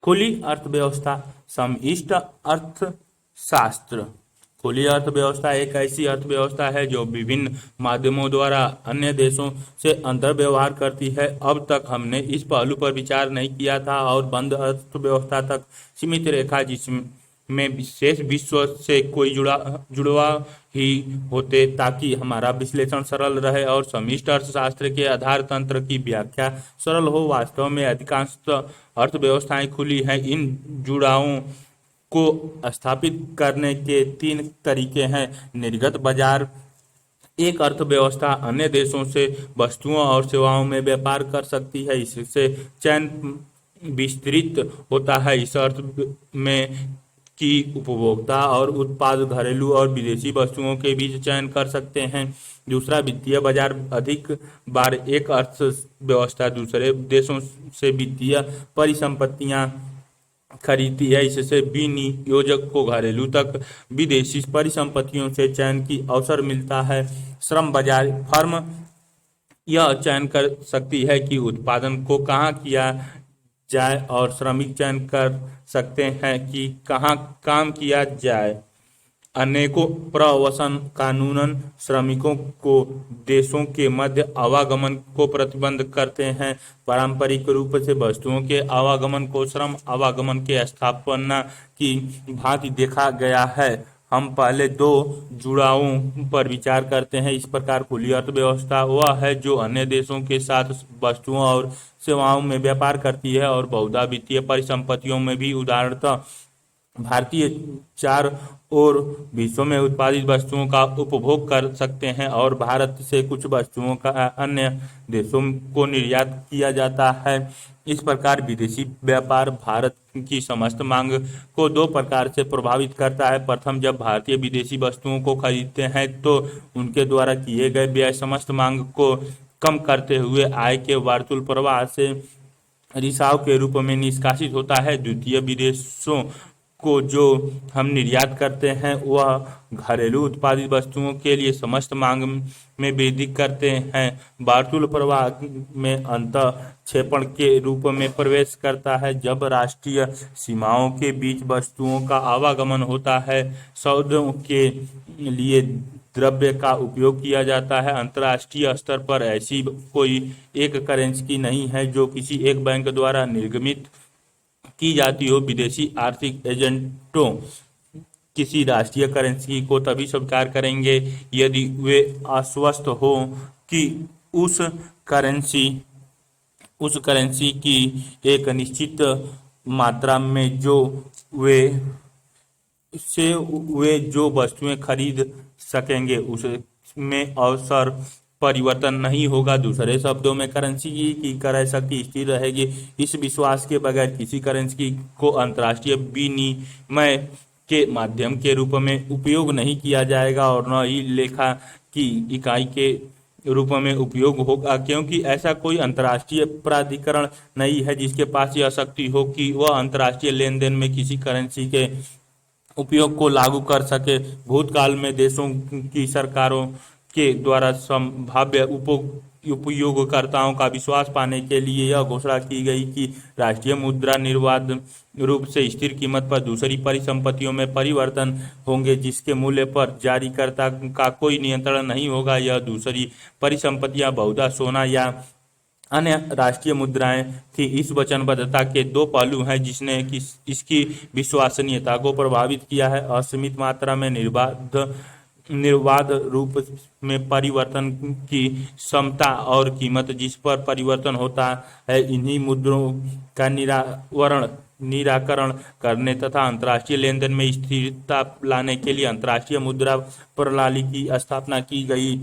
खुली अर्थव्यवस्था। समष्टि अर्थशास्त्र। खुली अर्थव्यवस्था एक ऐसी अर्थव्यवस्था है जो विभिन्न माध्यमों द्वारा अन्य देशों से अंतर व्यवहार करती है। अब तक हमने इस पहलू पर विचार नहीं किया था और बंद अर्थव्यवस्था तक सीमित रेखा, जिसमें विशेष विश्व से कोई जुड़वा ही होते, ताकि हमारा विश्लेषण सरल रहे और समष्टि अर्थशास्त्र के आधार तंत्र की व्याख्या सरल हो। वास्तव में अधिकांश अर्थव्यवस्थाएं खुली हैं। इन जुड़ावों को स्थापित करने के तीन तरीके हैं। निर्गत बाजार। एक अर्थव्यवस्था अन्य देशों से वस्तुओं और सेवाओं में व्यापार कर सकती है, इससे चयन विस्तृत होता है। इस अर्थ में कि उपभोक्ता और उत्पाद घरेलू और विदेशी वस्तुओं के बीच चयन कर सकते हैं। दूसरा, वित्तीय बाजार। अधिक बार एक अर्थव्यवस्था दूसरे देशों से वित्तीय परिसंपत्तियां खरीदती है, इससे विनियोजक को घरेलू तक विदेशी परिसंपत्तियों से चयन की अवसर मिलता है। श्रम बाजार। फर्म यह चयन कर सकती है कि उत्पादन को कहाँ किया जाए और श्रमिक चयन कर सकते हैं कि कहाँ काम किया जाए। अनेकों प्रवासन कानून श्रमिकों को देशों के मध्य आवागमन को प्रतिबंध करते हैं। पारंपरिक रूप से वस्तुओं के आवागमन को श्रम आवागमन के स्थापना की भांति देखा गया है। हम पहले दो जुड़ावों पर विचार करते हैं। इस प्रकार खुली अर्थव्यवस्था वह है जो अन्य देशों के साथ वस्तुओं और सेवाओं में व्यापार करती है और बहुधा वित्तीय परिसंपत्तियों में भी। उदाहरणतः भारतीय चार और विश्व में उत्पादित वस्तुओं का उपभोग कर सकते हैं और भारत से कुछ वस्तुओं का अन्य देशों को निर्यात किया जाता है। इस प्रकार विदेशी व्यापार भारत की समस्त मांग को दो प्रकार से प्रभावित करता है। प्रथम, जब भारतीय विदेशी वस्तुओं को खरीदते हैं तो उनके द्वारा किए गए व्यय समस्त मांग को कम करते हुए आय के वर्तुल प्रवाह से रिसाव के रूप में निष्कासित होता है। द्वितीय, विदेशों को जो हम निर्यात करते हैं वह घरेलू उत्पादित वस्तुओं के लिए समस्त मांग में वृद्धि करते हैं। वर्तुल प्रवाह में अंतःक्षेपण के रूप में प्रवेश करता है। जब राष्ट्रीय सीमाओं के बीच वस्तुओं का आवागमन होता है, सौदों के लिए द्रव्य का उपयोग किया जाता है। अंतर्राष्ट्रीय स्तर पर ऐसी कोई एक करेंसी नहीं है जो किसी एक बैंक द्वारा निर्गमित की जाती हो। विदेशी आर्थिक एजेंटों किसी राष्ट्रीय करेंसी को तभी स्वीकार करेंगे यदि वे आश्वस्त हो कि उस करेंसी की एक निश्चित मात्रा में वे जो वस्तुएं खरीद सकेंगे उसमें अवसर परिवर्तन नहीं होगा। दूसरे शब्दों में करेंसी की क्रय-शक्ति स्थिर रहेगी। इस विश्वास के बगैर किसी करेंसी को अंतर्राष्ट्रीय विनिमय के माध्यम के रूप में उपयोग नहीं किया जाएगा और न ही लेखा की इकाई के रूप में उपयोग होगा, क्योंकि ऐसा कोई अंतर्राष्ट्रीय प्राधिकरण नहीं है जिसके पास यह शक्ति हो कि वह अंतर्राष्ट्रीय लेन देन में किसी करेंसी के उपयोग को लागू कर सके। भूतकाल में देशों की सरकारों के द्वारा संभाव्य उपयोगकर्ताओं का विश्वास पाने के लिए यह घोषणा की गई कि राष्ट्रीय मुद्रा निर्बाध रूप से स्थिर कीमत पर दूसरी परिसंपत्तियों में परिवर्तन होंगे, जिसके मूल्य पर जारीकर्ता का कोई नियंत्रण नहीं होगा। यह दूसरी परिसंपत्तियां बहुधा सोना या अन्य राष्ट्रीय मुद्राएं थी। इस वचनबद्धता के दो पहलू हैं जिसने इसकी विश्वसनीयता को प्रभावित किया है। असीमित मात्रा में निर्बाध रूप में परिवर्तन की क्षमता और कीमत जिस पर परिवर्तन होता है, इन्हीं मुद्रों का निराकरण करने तथा अंतर्राष्ट्रीय लेन देन में स्थिरता लाने के लिए अंतर्राष्ट्रीय मुद्रा प्रणाली की स्थापना की गई।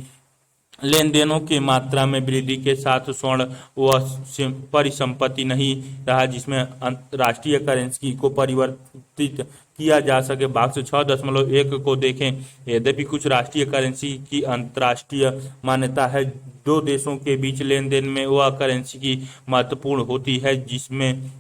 लेन देनों की मात्रा में वृद्धि के साथ स्वर्ण वह परिसंपत्ति नहीं रहा जिसमें राष्ट्रीय करेंसी को परिवर्तित किया जा सके। बॉक्स 6.1 को देखें। यद्यपि कुछ राष्ट्रीय करेंसी की अंतर्राष्ट्रीय मान्यता है, दो देशों के बीच लेन देन में वह करेंसी की महत्वपूर्ण होती है जिसमें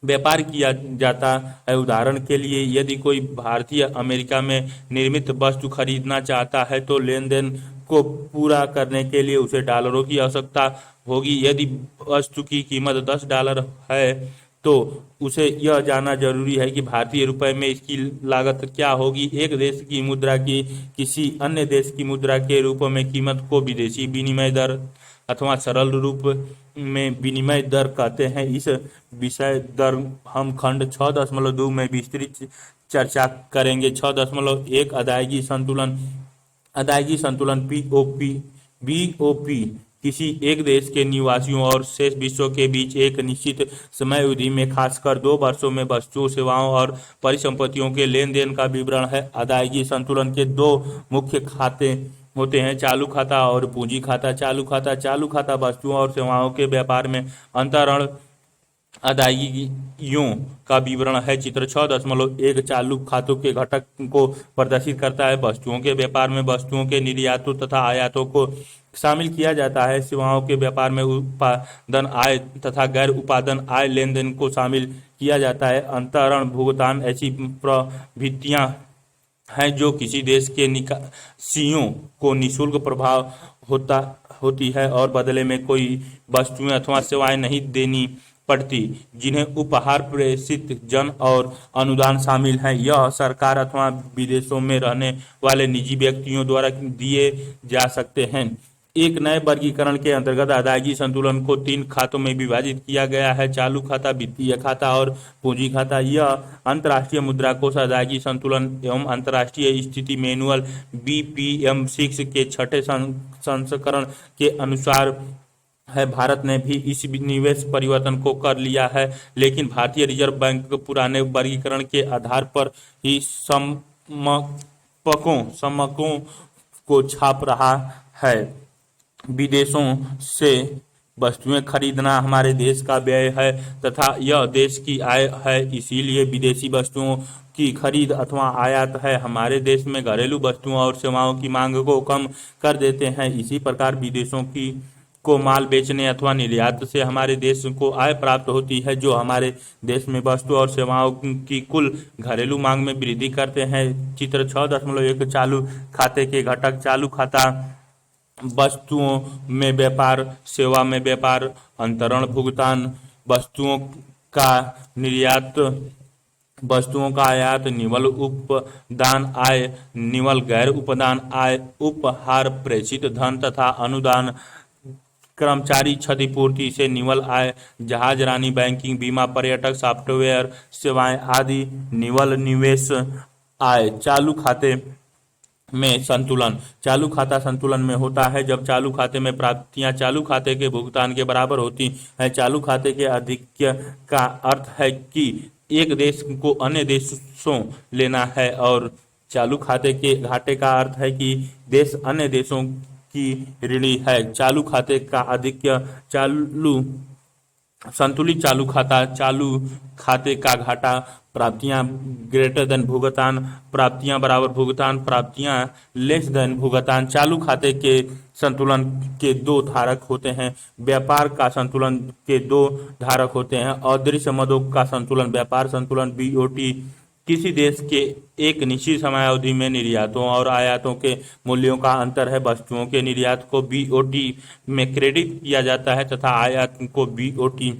व्यापार किया जाता है। उदाहरण के लिए, यदि कोई भारतीय अमेरिका में निर्मित वस्तु खरीदना चाहता है तो लेन देन को पूरा करने के लिए उसे डॉलरों की आवश्यकता होगी। यदि वस्तु की कीमत $10 है तो उसे यह जानना जरूरी है कि भारतीय रुपए में इसकी लागत क्या होगी। एक देश की मुद्रा की किसी अन्य देश की मुद्रा के रूप में कीमत को विदेशी विनिमय दर अथवा सरल रूप में विनिमय दर कहते हैं। इस विषय दर हम खंड 6.2 में विस्तृत चर्चा करेंगे। 6.1 अदायगी संतुलन बीओपी किसी एक देश के निवासियों और शेष विश्व के बीच एक निश्चित समय अवधि में खासकर 2 वर्षों में वस्तुओं, सेवाओं और परिसंपत्तियों के लेन देन का विवरण है। अदायगी संतुलन के दो मुख्य खाते होते हैं, चालू खाता और पूंजी खाता। चालू खाता वस्तुओं और सेवाओं के व्यापार में अंतरण अदायगियों का विवरण है। चित्र 6.1 चालू खातों के घटक को प्रदर्शित करता है। वस्तुओं के व्यापार में वस्तुओं के निर्यातों तथा आयातों को शामिल किया जाता है। सेवाओं के व्यापार में उत्पादन आय तथा गैर उत्पादन आय लेन देन को शामिल किया जाता है। अंतरण भुगतान ऐसी प्रवृत्तियां हैं जो किसी देश के निकासियों को निःशुल्क प्रभाव होती है और बदले में कोई वस्तुएं अथवा सेवाएं नहीं देनी पड़ती, जिन्हें उपहार, प्रेषित जन और अनुदान शामिल हैं। यह सरकार अथवा विदेशों में रहने वाले निजी व्यक्तियों द्वारा दिए जा सकते हैं। एक नए वर्गीकरण के अंतर्गत अदायगी संतुलन को 3 खातों में विभाजित किया गया है, चालू खाता, वित्तीय खाता और पूंजी खाता। यह अंतर्राष्ट्रीय मुद्रा कोष अदायगी संतुलन एवं अंतर्राष्ट्रीय स्थिति मैनुअल BPM6 के 6ठे संस्करण के अनुसार है। भारत ने भी इस निवेश परिवर्तन को कर लिया है, लेकिन भारतीय रिजर्व बैंक पुराने वर्गीकरण के आधार पर ही समकों को छाप रहा है। विदेशों से वस्तुएं खरीदना हमारे देश का व्यय है तथा यह देश की आय है, इसीलिए विदेशी वस्तुओं की खरीद अथवा आयात है हमारे देश में घरेलू वस्तुओं और सेवाओं की मांग को कम कर देते हैं। इसी प्रकार विदेशों को माल बेचने अथवा निर्यात से हमारे देश को आय प्राप्त होती है, जो हमारे देश में वस्तु और सेवाओं की कुल घरेलू मांग में वृद्धि करते हैं। चित्र 6.1 चालू खाते के घटक। चालू खाता वस्तुओं में व्यापार, सेवा में व्यापार, अंतरण भुगतान, वस्तुओं का निर्यात, वस्तुओं का आयात, निवल उपदान आय, निवल गैर उपदान आय, उपहार, प्रेषित धन तथा अनुदान, कर्मचारी क्षतिपूर्ति से निवल आय, जहाजरानी, बैंकिंग, बीमा, पर्यटक, सॉफ्टवेयर सेवाएं आदि निवल निवेश आय। चालू खाते में संतुलन। चालू खाता संतुलन में होता है जब चालू खाते में प्राप्तियां चालू खाते के भुगतान के बराबर होती है। चालू खाते के आधिक्य का अर्थ है कि एक देश को अन्य देशों लेना है और चालू खाते के घाटे का अर्थ है कि देश अन्य देशों की ऋणी है। चालू खाते का आधिक्य संतुलित चालू खाता। चालू खाते का घाटा प्राप्तियां ग्रेटर देन भुगतान, प्राप्तियां बराबर भुगतान, प्राप्तियां लेस देन भुगतान। चालू खाते के संतुलन के 2 धारक होते हैं। व्यापार का संतुलन के 2 धारक होते हैं। अदृश्य मदों का संतुलन, व्यापार संतुलन BOT किसी देश के एक निश्चित समयावधि में निर्यातों और आयातों के मूल्यों का अंतर है। वस्तुओं के निर्यात को BOT में क्रेडिट किया जाता है तथा आयात को BOT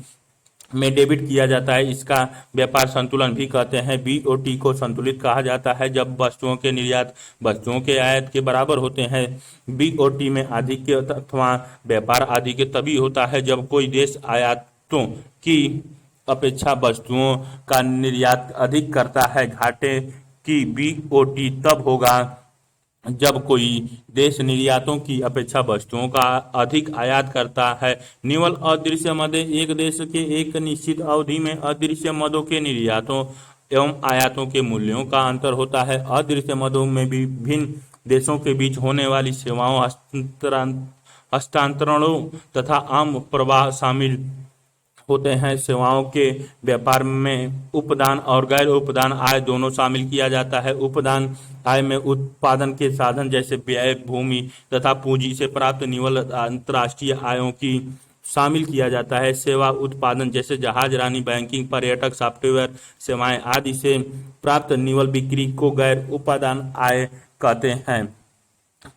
में डेबिट किया जाता है। इसका व्यापार संतुलन भी कहते हैं। BOT को संतुलित कहा जाता है जब वस्तुओं के निर्यात वस्तुओं के आयात के बराबर होते हैं। BOT में आधिक्य अथवा व्यापार आधिक्य तभी होता है जब कोई देश आयातों की अपेक्षा वस्तुओं का निर्यात अधिक करता है। घाटे की BOT तब होगा जब कोई देश निर्यातों की अपेक्षा वस्तुओं का अधिक आयात करता है। निवल अदृश्य मदें एक देश के एक निश्चित अवधि में अदृश्य मदों के निर्यातों एवं आयातों के मूल्यों का अंतर होता है। अदृश्य मदों में विभिन्न देशों के बीच होने वाली सेवाओं, हस्तांतरणों तथा आम प्रवाह शामिल होते हैं। सेवाओं के व्यापार में उपदान और गैर उपदान आय दोनों शामिल किया जाता है। उपदान आय में उत्पादन के साधन जैसे व्यय, भूमि तथा पूंजी से प्राप्त निवल अंतर्राष्ट्रीय आयों की शामिल किया जाता है। सेवा उत्पादन जैसे जहाजरानी, बैंकिंग, पर्यटक, सॉफ्टवेयर सेवाएं आदि से प्राप्त निवल बिक्री को गैर उपदान आय कहते हैं।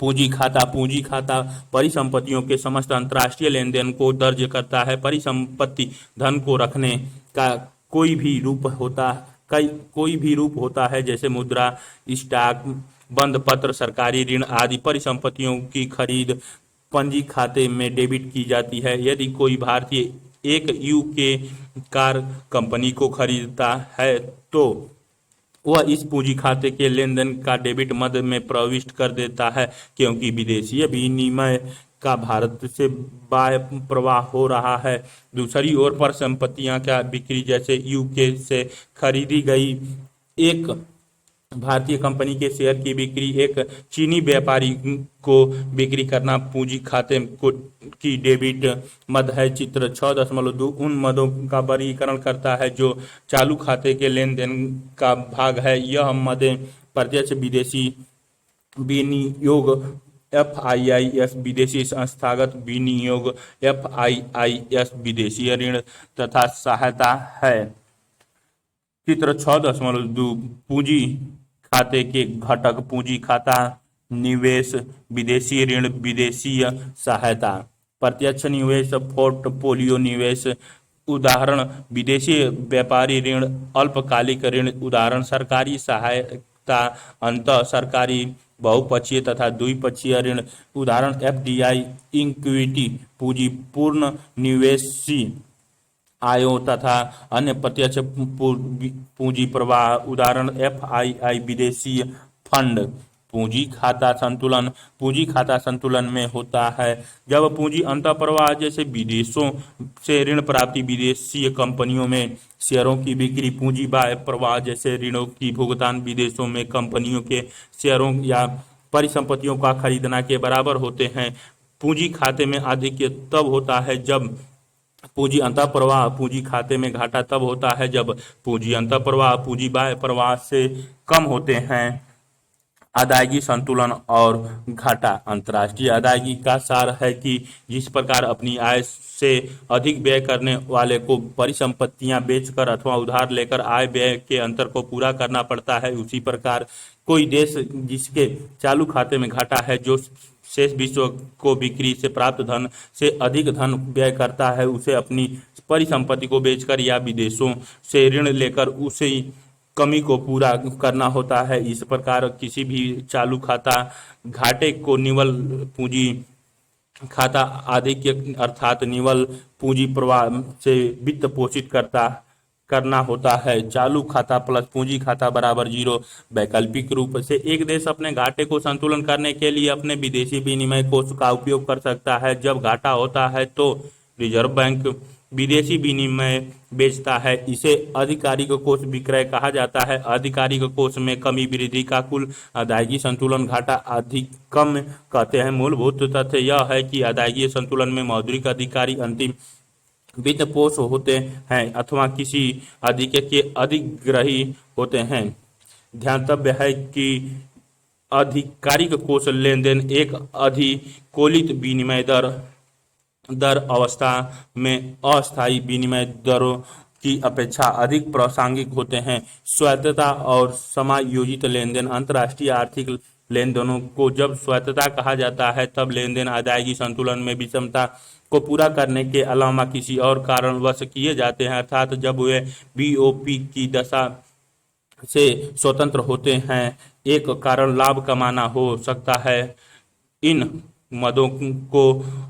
पूंजी खाता परिसंपत्तियों के समस्त अंतर्राष्ट्रीय लेन देन को दर्ज करता है। परिसंपत्ति धन को रखने का कोई भी रूप होता कोई भी रूप होता है, जैसे मुद्रा, स्टॉक, बंद पत्र, सरकारी ऋण आदि परिसंपत्तियों की खरीद पंजी खाते में डेबिट की जाती है। यदि कोई भारतीय एक यूके कार कंपनी को खरीदता है तो वह इस पूंजी खाते के लेन देन का डेबिट मद में प्रविष्ट कर देता है, क्योंकि विदेशी विनिमय का भारत से बाह्य प्रवाह हो रहा है। दूसरी ओर परिसंपत्तियां क्या बिक्री, जैसे यूके से खरीदी गई एक भारतीय कंपनी के शेयर की बिक्री एक चीनी व्यापारी को बिक्री करना पूंजी खाते को की डेबिट मद है। चित्र 6.2 उन मदों का वर्गीकरण करता है जो चालू खाते के लेन देन का भाग है। यह मदें प्रत्यक्ष विदेशी विनियोग FIIS, विदेशी संस्थागत विनियोग FIIS, विदेशी ऋण तथा सहायता है। चित्र 6.2 पूंजी खाते के घटक, पूंजी खाता, निवेश, विदेशी ऋण, विदेशीय सहायता। प्रत्यक्ष निवेश, पोर्टफोलियो निवेश, उदाहरण विदेशी व्यापारी ऋण, अल्पकालिक ऋण, उदाहरण सरकारी सहायता, अंतः सरकारी, बहुपक्षीय तथा द्विपक्षीय ऋण, उदाहरण FDI, इक्विटी पूंजी, पूर्ण निवेशी आयों तथा अन्य प्रत्यक्ष पूंजी प्रवाह, उदाहरण FII, विदेशी फंड। पूंजी खाता संतुलन, पूंजी खाता संतुलन में होता है जब पूंजी अंतःप्रवाह, जैसे विदेशों से ऋण प्राप्ति, विदेशी कंपनियों में शेयरों की बिक्री, पूंजी बाह्य प्रवाह, जैसे ऋणों की भुगतान, विदेशों में कंपनियों के शेयरों या परिसंपत्तियों का खरीदना के बराबर होते हैं। पूंजी खाते में आधिक्य तब होता है जब पूंजी अंतःप्रवाह, पूंजी खाते में घाटा तब होता है जब पूंजी अंतःप्रवाह पूंजी बाह्य प्रवाह से कम होते हैं। अदायगी संतुलन और घाटा। अंतर्राष्ट्रीय अदायगी का सार है कि जिस प्रकार अपनी आय से अधिक व्यय करने वाले को परिसंपत्तियां बेचकर अथवा उधार लेकर आय व्यय के अंतर को पूरा करना पड़ता है, उसी प्रकार कोई देश जिसके चालू खाते में घाटा है, जो शेष विश्व को बिक्री से प्राप्त धन से अधिक धन व्यय करता है, उसे अपनी परिसंपत्ति को बेचकर या विदेशों से ऋण लेकर उसे कमी को पूरा करना होता है। इस प्रकार किसी भी चालू खाता घाटे को निवल पूंजी खाता आधिक्य अर्थात निवल पूंजी प्रवाह से वित्त पोषित करना होता है। चालू खाता प्लस पूंजी खाता बराबर 0। वैकल्पिक रूप से एक देश अपने घाटे को संतुलन करने के लिए अपने विदेशी विनिमय कोष का उपयोग कर सकता है। जब घाटा होता है तो रिजर्व बैंक विदेशी विनिमय बेचता है, इसे आधिकारिक कोष विक्रय कहा जाता है। आधिकारिक कोष में कमी वृद्धि का कुल अदायगी संतुलन घाटा अधिकम कहते हैं। मूलभूत तथ्य यह है कि अदायगी संतुलन में मौद्रिक अधिकारी अंतिम वित्त पोष होते हैं अथवा किसी अधिक के अधिग्रही होते हैं। ध्यातव्य है कि आधिकारिक कोष लेन देन एक अधिकूलित विनिमय दर अवस्था में अस्थायी विनिमय दरों की अपेक्षा अधिक प्रासंगिक होते हैं। स्वायत्तता और समायोजित लेन देन। अंतर्राष्ट्रीय आर्थिक लेन देनों को जब स्वायत्तता कहा जाता है तब लेन देन अदायगी संतुलन में विषमता को पूरा करने के अलावा किसी और कारणवश किए जाते हैं, अर्थात जब वे BOP की दशा से स्वतंत्र होते हैं। एक कारण लाभ कमाना हो सकता है। इन मदों को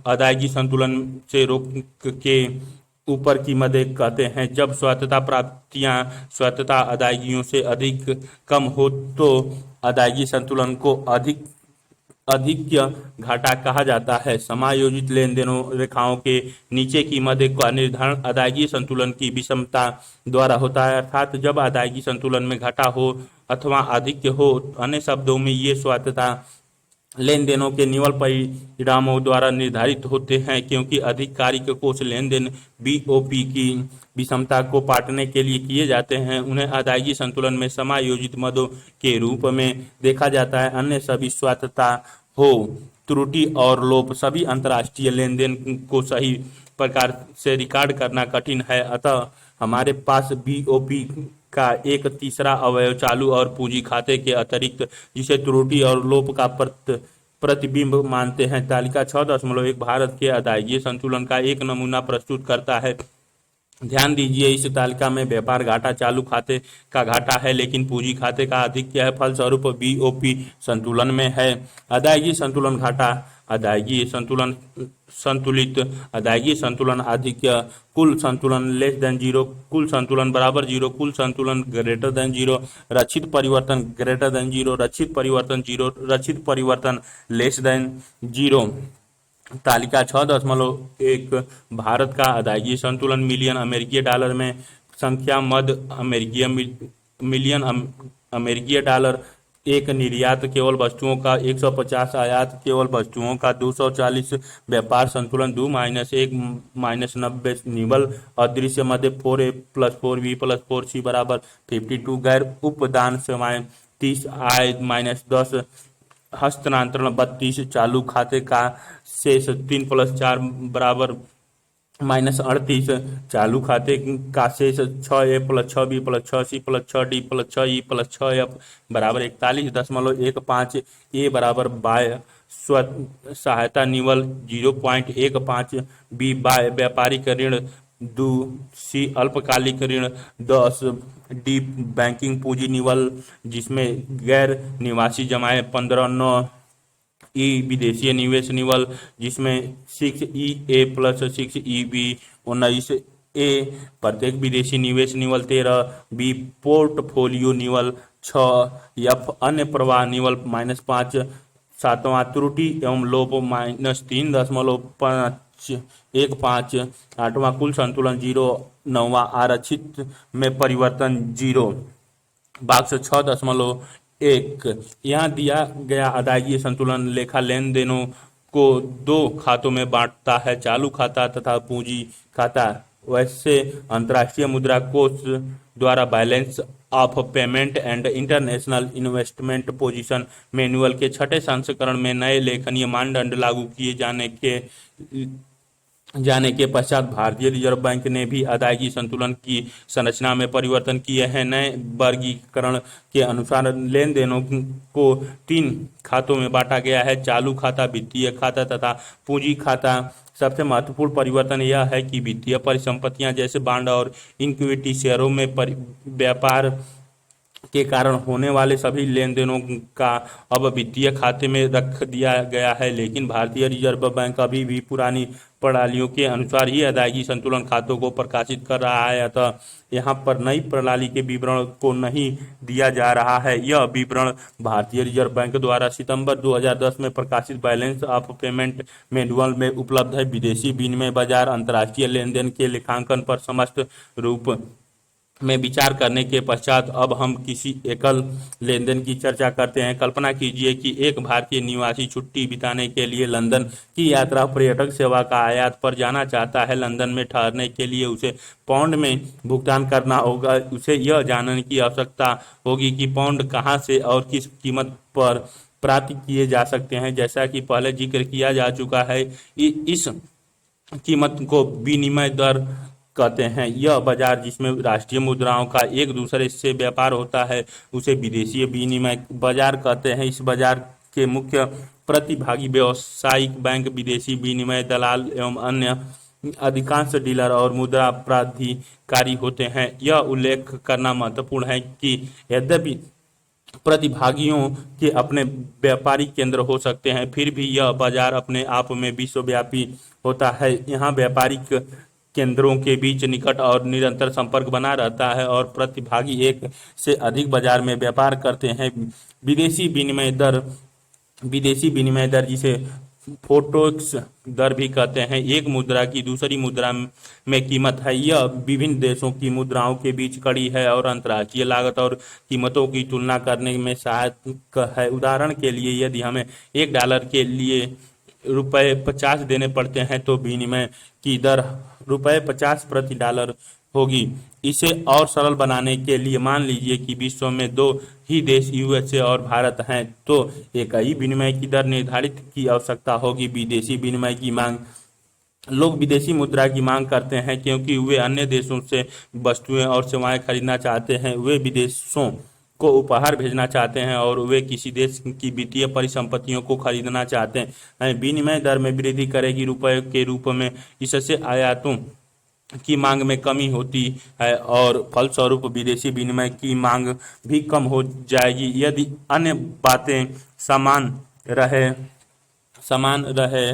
अदायगी संतुलन से रोक के ऊपर की मदें कहते हैं। जब स्वायत्तता प्राप्तियां स्वायत्तता अदायगियों से अधिक कम हो तो अदायगी संतुलन को अधिक्य घाटा कहा जाता है। समायोजित लेन देनों रेखाओं के नीचे की मदें का निर्धारण अदायगी संतुलन की विषमता द्वारा होता है, अर्थात जब अदायगी संतुलन में घाटा हो अथवा अधिक्य हो। अन्य शब्दों में ये स्वायत्तता लेन देनों के निवल परिणामों द्वारा निर्धारित होते हैं, क्योंकि आधिकारिक कोष लेन देन BOP की विषमता को पाटने के लिए किए जाते हैं। उन्हें अदायगी संतुलन में समायोजित मदों के रूप में देखा जाता है। अन्य सभी स्वायत्तता हो, त्रुटि और लोप सभी अंतर्राष्ट्रीय लेन देन को सही प्रकार से रिकॉर्ड करना कठिन है। अतः हमारे पास BOP का एक तीसरा अवयव चालू और पूंजी खाते के अतिरिक्त, जिसे त्रुटि और लोप का प्रतिबिंब मानते हैं। तालिका 6.1 भारत के अदायगी संतुलन का एक नमूना प्रस्तुत करता है। ध्यान दीजिए, इस तालिका में व्यापार घाटा चालू खाते का घाटा है, लेकिन पूंजी खाते का अधिक क्या है, फलस्वरूप बीओपी संतुलन में है। अदायगी संतुलन घाटा, अदायगी संतुलन संतुलित, अदायगी संतुलन अधिक, कुल संतुलन लेस देन जीरो, कुल संतुलन बराबर जीरो, कुल संतुलन ग्रेटर देन जीरो, रक्षित परिवर्तन ग्रेटर देन जीरो, रक्षित परिवर्तन जीरो, रक्षित परिवर्तन लेस देन जीरो। तालिका 6.1 भारत का अदायगी संतुलन मिलियन अमेरिकी डॉलर में, संख्या मध्य अमेरिकी मिलियन अमेरिकी डॉलर, एक निर्यात केवल वस्तुओं का 150, आयात केवल वस्तुओं का 240, व्यापार संतुलन 2-1-90, निवल अदृश्य मध्य 4A + 4B + 4C बराबर 52, गैर उपदान सेवाएं 30, आय -10, हस्तांतरण 32, चालू खाते का शेष 3+4 बराबर -38, चालू खाते का शेष 6A + 6B + 6C + 6D + 6E + 6F बराबर 41.15, ए बराबर बाय स्व सहायता निवल 0.15, बी बाय व्यापारिक ऋण 2, सी अल्पकालिक ऋण 10, डी बैंकिंग पूंजी निवल जिसमें गैर निवासी जमाएं 15-9, ई विदेशी निवेश निवल जिसमें 6EA + 6EB 19, ए प्रत्येक विदेशी निवेश निवल 13, बी पोर्टफोलियो निवल 6, एफ अन्य प्रवाह निवल -5, सातवां त्रुटि एवं लोप -3.15, आठवां कुल संतुलन 0, नौवां आरक्षित में परिवर्तन 0। बॉक्स 6.1 यहाँ दिया गया अदायगी संतुलन लेखा लेन देनों को दो खातों में बांटता है, चालू खाता तथा पूंजी खाता। वैसे अंतर्राष्ट्रीय मुद्रा कोष द्वारा balance of payment and international investment position manual के 6ठे संस्करण में नए लेखनीय मानदंड लागू किए जाने के पश्चात भारतीय रिजर्व बैंक ने भी अदायगी संतुलन की संरचना में परिवर्तन किए हैं। नए वर्गीकरण के अनुसार लेन देनों को 3 खातों में बांटा गया है, चालू खाता, वित्तीय खाता तथा पूंजी खाता। सबसे महत्वपूर्ण परिवर्तन यह है कि वित्तीय परिसंपत्तियां जैसे बांड और इक्विटी शेयरों में व्यापार के कारण होने वाले सभी लेन देनों का अब वित्तीय खाते में रख दिया गया है, लेकिन भारतीय रिजर्व बैंक अभी भी पुरानी प्रणालियों के अनुसार ही अदायगी संतुलन खातों को प्रकाशित कर रहा है। अतः यहाँ पर नई प्रणाली के विवरण को नहीं दिया जा रहा है। यह विवरण भारतीय रिजर्व बैंक द्वारा सितंबर 2010 में प्रकाशित बैलेंस ऑफ पेमेंट मैनुअल में उपलब्ध है। विदेशी विनिमय बाजार अंतर्राष्ट्रीय लेन देन के लेखांकन पर समस्त रूप में विचार करने के पश्चात अब हम किसी एकल लेन देन की चर्चा करते हैं। कल्पना कीजिए कि एक भारतीय निवासी छुट्टी बिताने के लिए लंदन की यात्रा पर्यटक सेवा का आयात पर जाना चाहता है। लंदन में ठहरने के लिए उसे पाउंड में भुगतान करना होगा। उसे यह जानने की आवश्यकता होगी कि पाउंड कहाँ से और किस कीमत पर प्राप्त किए जा सकते हैं। जैसा कि पहले जिक्र किया जा चुका है, इस कीमत को विनिमय दर कहते हैं। यह बाजार जिसमें राष्ट्रीय मुद्राओं का एक दूसरे से व्यापार होता है उसे विदेशी विनिमय बाजार कहते हैं। इस बाजार के मुख्य प्रतिभागी व्यावसायिक बैंक, विदेशी विनिमय दलाल एवं अन्य अधिकांश डीलर और मुद्रा प्राधिकारी होते हैं। यह उल्लेख करना महत्वपूर्ण है कि यद्यपि प्रतिभागियों के अपने व्यापारिक केंद्र हो सकते हैं, फिर भी यह बाजार अपने आप में विश्वव्यापी होता है। यहाँ व्यापारिक केंद्रों के बीच निकट और निरंतर संपर्क बना रहता है और प्रतिभागी एक से अधिक बाजार में व्यापार करते हैं। विदेशी विनिमय दर जिसे फोरेक्स दर भी कहते हैं, एक मुद्रा की दूसरी मुद्रा में कीमत है। यह विभिन्न देशों की मुद्राओं के बीच कड़ी है और अंतर्राष्ट्रीय लागत और कीमतों की तुलना करने में सहायक है। उदाहरण के लिए, यदि हमें $1 के लिए ₹50 देने पड़ते हैं तो विनिमय की दर ₹50 प्रति डॉलर होगी। इसे और सरल बनाने के लिए मान लीजिए कि विश्व में 2 ही देश USA और भारत हैं, तो एक ही विनिमय की दर निर्धारित की आवश्यकता होगी। विदेशी विनिमय की मांग, लोग विदेशी मुद्रा की मांग करते हैं क्योंकि वे अन्य देशों से वस्तुएं और सेवाएं खरीदना चाहते हैं। वे विदेशों को उपहार भेजना चाहते हैं और वे किसी देश की वित्तीय परिसंपत्तियों को खरीदना चाहते हैं। विनिमय दर में वृद्धि करेगी रुपये के रूप में। इससे आयातों की मांग में कमी होती है और फलस्वरूप विदेशी विनिमय की मांग भी कम हो जाएगी। यदि अन्य बातें समान रहे समान रहे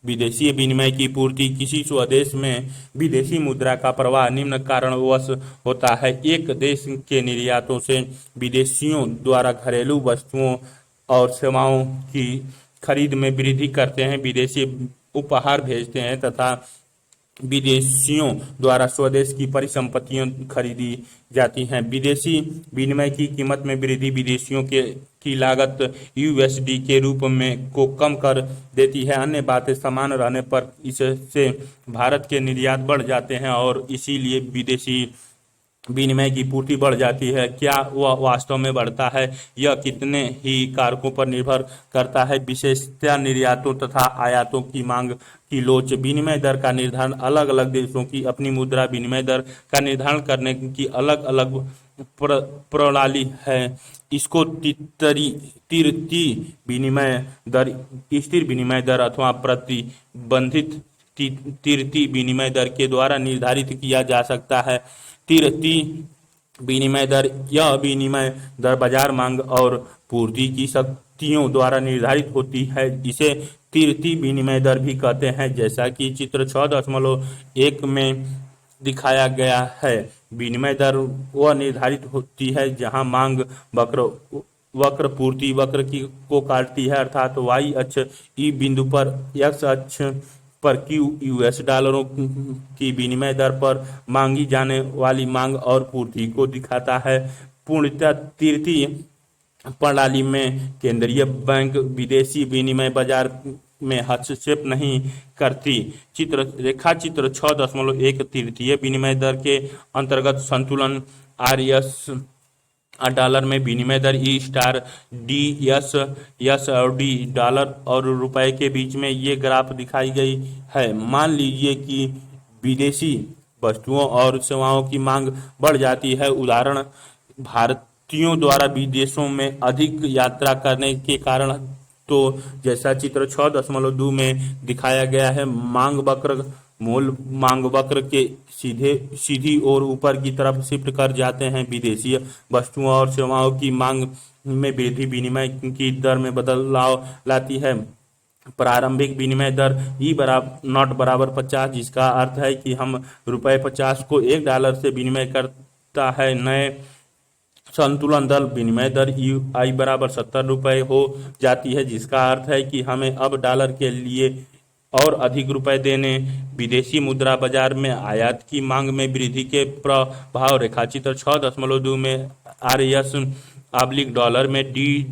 विदेशी विनिमय की पूर्ति किसी स्वदेश में विदेशी मुद्रा का प्रवाह निम्न कारणवश होता है। एक देश के निर्यातों से विदेशियों द्वारा घरेलू वस्तुओं और सेवाओं की खरीद में वृद्धि करते हैं, विदेशी उपहार भेजते हैं तथा विदेशियों द्वारा स्वदेश की परिसंपत्तियां खरीदी जाती हैं। विदेशी विनिमय की कीमत में वृद्धि विदेशियों के की लागत यूएसडी के रूप में को कम कर देती है। अन्य बातें समान रहने पर इससे भारत के निर्यात बढ़ जाते हैं और इसीलिए विदेशी विनिमय की पूर्ति बढ़ जाती है। क्या वह वास्तव में बढ़ता है, यह कितने ही कारकों पर निर्भर करता है, विशेषतः निर्यातों तथा आयातों की मांग की लोच। विनिमय दर का निर्धारण अलग अलग देशों की अपनी मुद्रा विनिमय दर का निर्धारण करने की अलग अलग प्रणाली है। इसको तिरती विनिमय दर, स्थिर विनिमय दर अथवा प्रतिबंधित तिरती विनिमय दर के द्वारा निर्धारित किया जा सकता है। तिरती विनिमय दर, यह विनिमय दर बाजार मांग और पूर्ति की शक्तियों द्वारा निर्धारित होती है। इसे तिरती विनिमय दर भी कहते हैं, जैसा कि चित्र 6.1 में दिखाया गया है। विनिमय दर वह निर्धारित होती है जहां मांग वक्र पूर्ति वक्र की को काटती है, अर्थात वाई अक्ष ई बिंदु पर, एक्स अक्ष पर क्यू यूएस डॉलरों की विनिमय दर पर मांगी जाने वाली मांग और पूर्ति को दिखाता है। पूर्णतः तृतीय प्रणाली में केंद्रीय बैंक विदेशी विनिमय बाजार में हस्तक्षेप नहीं करती। रेखा चित्र 6.1 तृतीय विनिमय दर के अंतर्गत संतुलन आरएस डॉलर में विनिमय दर ई स्टार डी एस और डी डॉलर और रुपए के बीच में ये ग्राफ दिखाई गई है। मान लीजिए कि विदेशी वस्तुओं और सेवाओं की मांग बढ़ जाती है। उदाहरण, भारतीयों द्वारा विदेशों में अधिक यात्रा करने के कारण। तो जैसा चित्र 6.2 में दिखाया गया है, मूल मांग वक्र के सीधी और ऊपर की तरफ शिफ्ट कर जाते हैं। विदेशी वस्तुओं और सेवाओं की मांग में वृद्धि विनिमय की दर में बदलाव लाती है। प्रारंभिक विनिमय दर नॉट बराबर 50, जिसका अर्थ है कि हम ₹50 को $1 से विनिमय करता है। नए संतुलन दर विनिमय दर आई बराबर ₹70 हो जाती है, जिसका अर्थ है कि हमें अब डॉलर के लिए और अधिक रुपए देने। विदेशी मुद्रा बाजार में आयात की मांग में वृद्धि के प्रभाव रेखाचित्र 6.2 में आरएस डॉलर में डी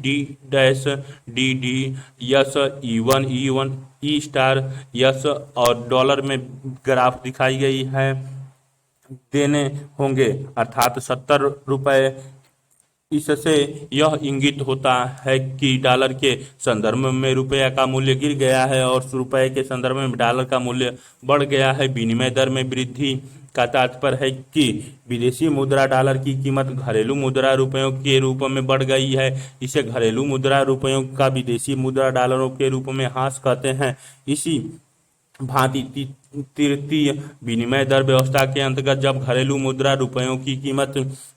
यस ई1 ई स्टार यस और डॉलर में ग्राफ दिखाई गई है देने होंगे, अर्थात ₹70। इससे यह इंगित होता है कि डॉलर के संदर्भ में रुपया का मूल्य गिर गया है और रुपये के संदर्भ में डॉलर का मूल्य बढ़ गया है। विनिमय दर में वृद्धि का तात्पर्य है कि विदेशी मुद्रा डॉलर की कीमत घरेलू मुद्रा रुपयों के रूप में बढ़ गई है। इसे घरेलू मुद्रा रुपयों का विदेशी मुद्रा डॉलरों के रूप में ह्रास कहते हैं। इसी भांति तृतीय विनिमय दर व्यवस्था के अंतर्गत जब घरेलू मुद्रा रुपयों की कीमत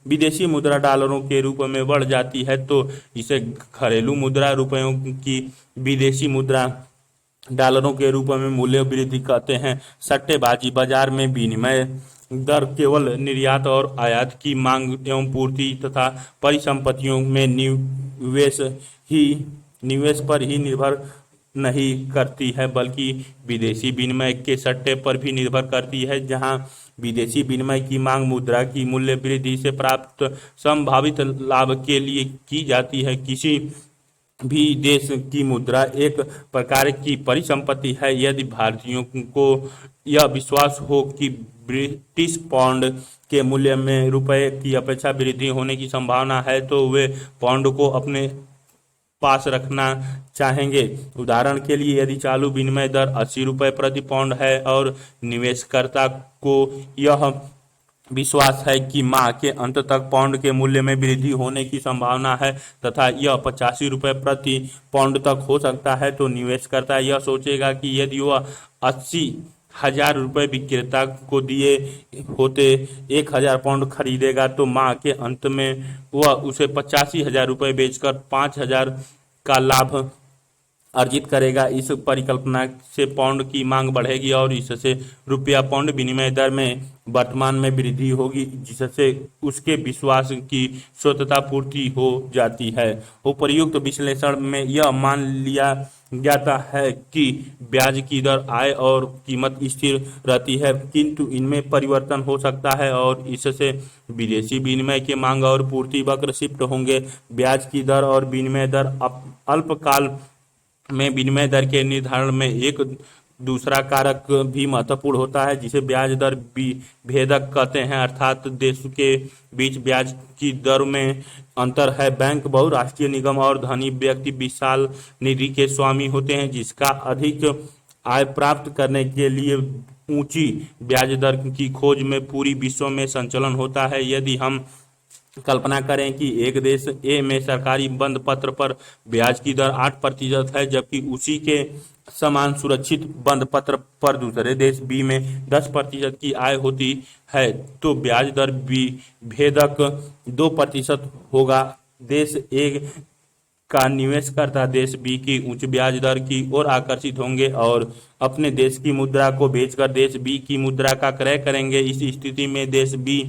विदेशी मुद्रा डॉलरों के रूप में बढ़ जाती है तो इसे घरेलू मुद्रा रुपयों की विदेशी मुद्रा डॉलरों के रूप में मूल्य वृद्धि कहते हैं। सट्टेबाजी बाजार में विनिमय दर केवल निर्यात और आयात की मांग एवं पूर्ति तथा परिसंपत्तियों में निवेश पर ही निर्भर नहीं करती है, बल्कि विदेशी विनिमय के सट्टे पर भी निर्भर करती है। जहां विदेशी विनिमय की मांग मुद्रा की मूल्य वृद्धि से प्राप्त संभावित लाभ के लिए की जाती है। किसी भी देश की मुद्रा एक प्रकार की परिसंपत्ति है। यदि भारतीयों को यह विश्वास हो कि ब्रिटिश पाउंड के मूल्य में रुपए की अपेक्षा वृद्धि होने की संभावना है तो वे पाउंड को अपने पास रखना चाहेंगे। उदाहरण के लिए, यदि चालू विनिमय दर ₹80 प्रति पाउंड है और निवेशकर्ता को यह विश्वास है कि माह के अंत तक पाउंड के मूल्य में वृद्धि होने की संभावना है तथा यह ₹85 प्रति पाउंड तक हो सकता है, तो निवेशकर्ता यह सोचेगा कि यदि वह 80 1,000 रुपये विक्रेता को दिए होते 1,000 पाउंड खरीदेगा तो माह के अंत में वह उसे 85,000 रुपये बेचकर 5,000 का लाभ अर्जित करेगा। इस परिकल्पना से पाउंड की मांग बढ़ेगी और इससे रुपया पाउंड विनिमय दर में वर्तमान में वृद्धि होगी, जिससे उसके विश्वास की स्वतःता पूर्ति हो जाती है। उपर्युक्त विश्लेषण में यह मान लिया जाता है कि ब्याज की दर, आय और कीमत स्थिर रहती है, किंतु इनमें परिवर्तन हो सकता है और इससे विदेशी विनिमय के मांग और पूर्ति वक्र शिफ्ट होंगे। ब्याज की दर और विनिमय दर अल्पकाल में विनिमय दर के निर्धारण में एक दूसरा कारक भी महत्वपूर्ण होता है, जिसे ब्याज दर भेदक कहते हैं, अर्थात देशों के बीच ब्याज की दर में अंतर है। बैंक, बहुराष्ट्रीय निगम और धनी व्यक्ति विशाल निधि के स्वामी होते हैं, जिसका अधिक आय प्राप्त करने के लिए ऊंची ब्याज दर की खोज में पूरी विश्व में संचलन होता है। यदि हम कल्पना करें कि एक देश ए में सरकारी बंद पत्र पर ब्याज की दर 8% है, जबकि उसी के समान सुरक्षित बंद पत्र पर दूसरे देश बी में 10% की आय होती है, तो ब्याज दर भेदक 2% होगा। देश ए का निवेशकर्ता देश बी की उच्च ब्याज दर की ओर आकर्षित होंगे और अपने देश की मुद्रा को बेचकर देश बी की मुद्रा का क्रय करेंगे। इस स्थिति में देश बी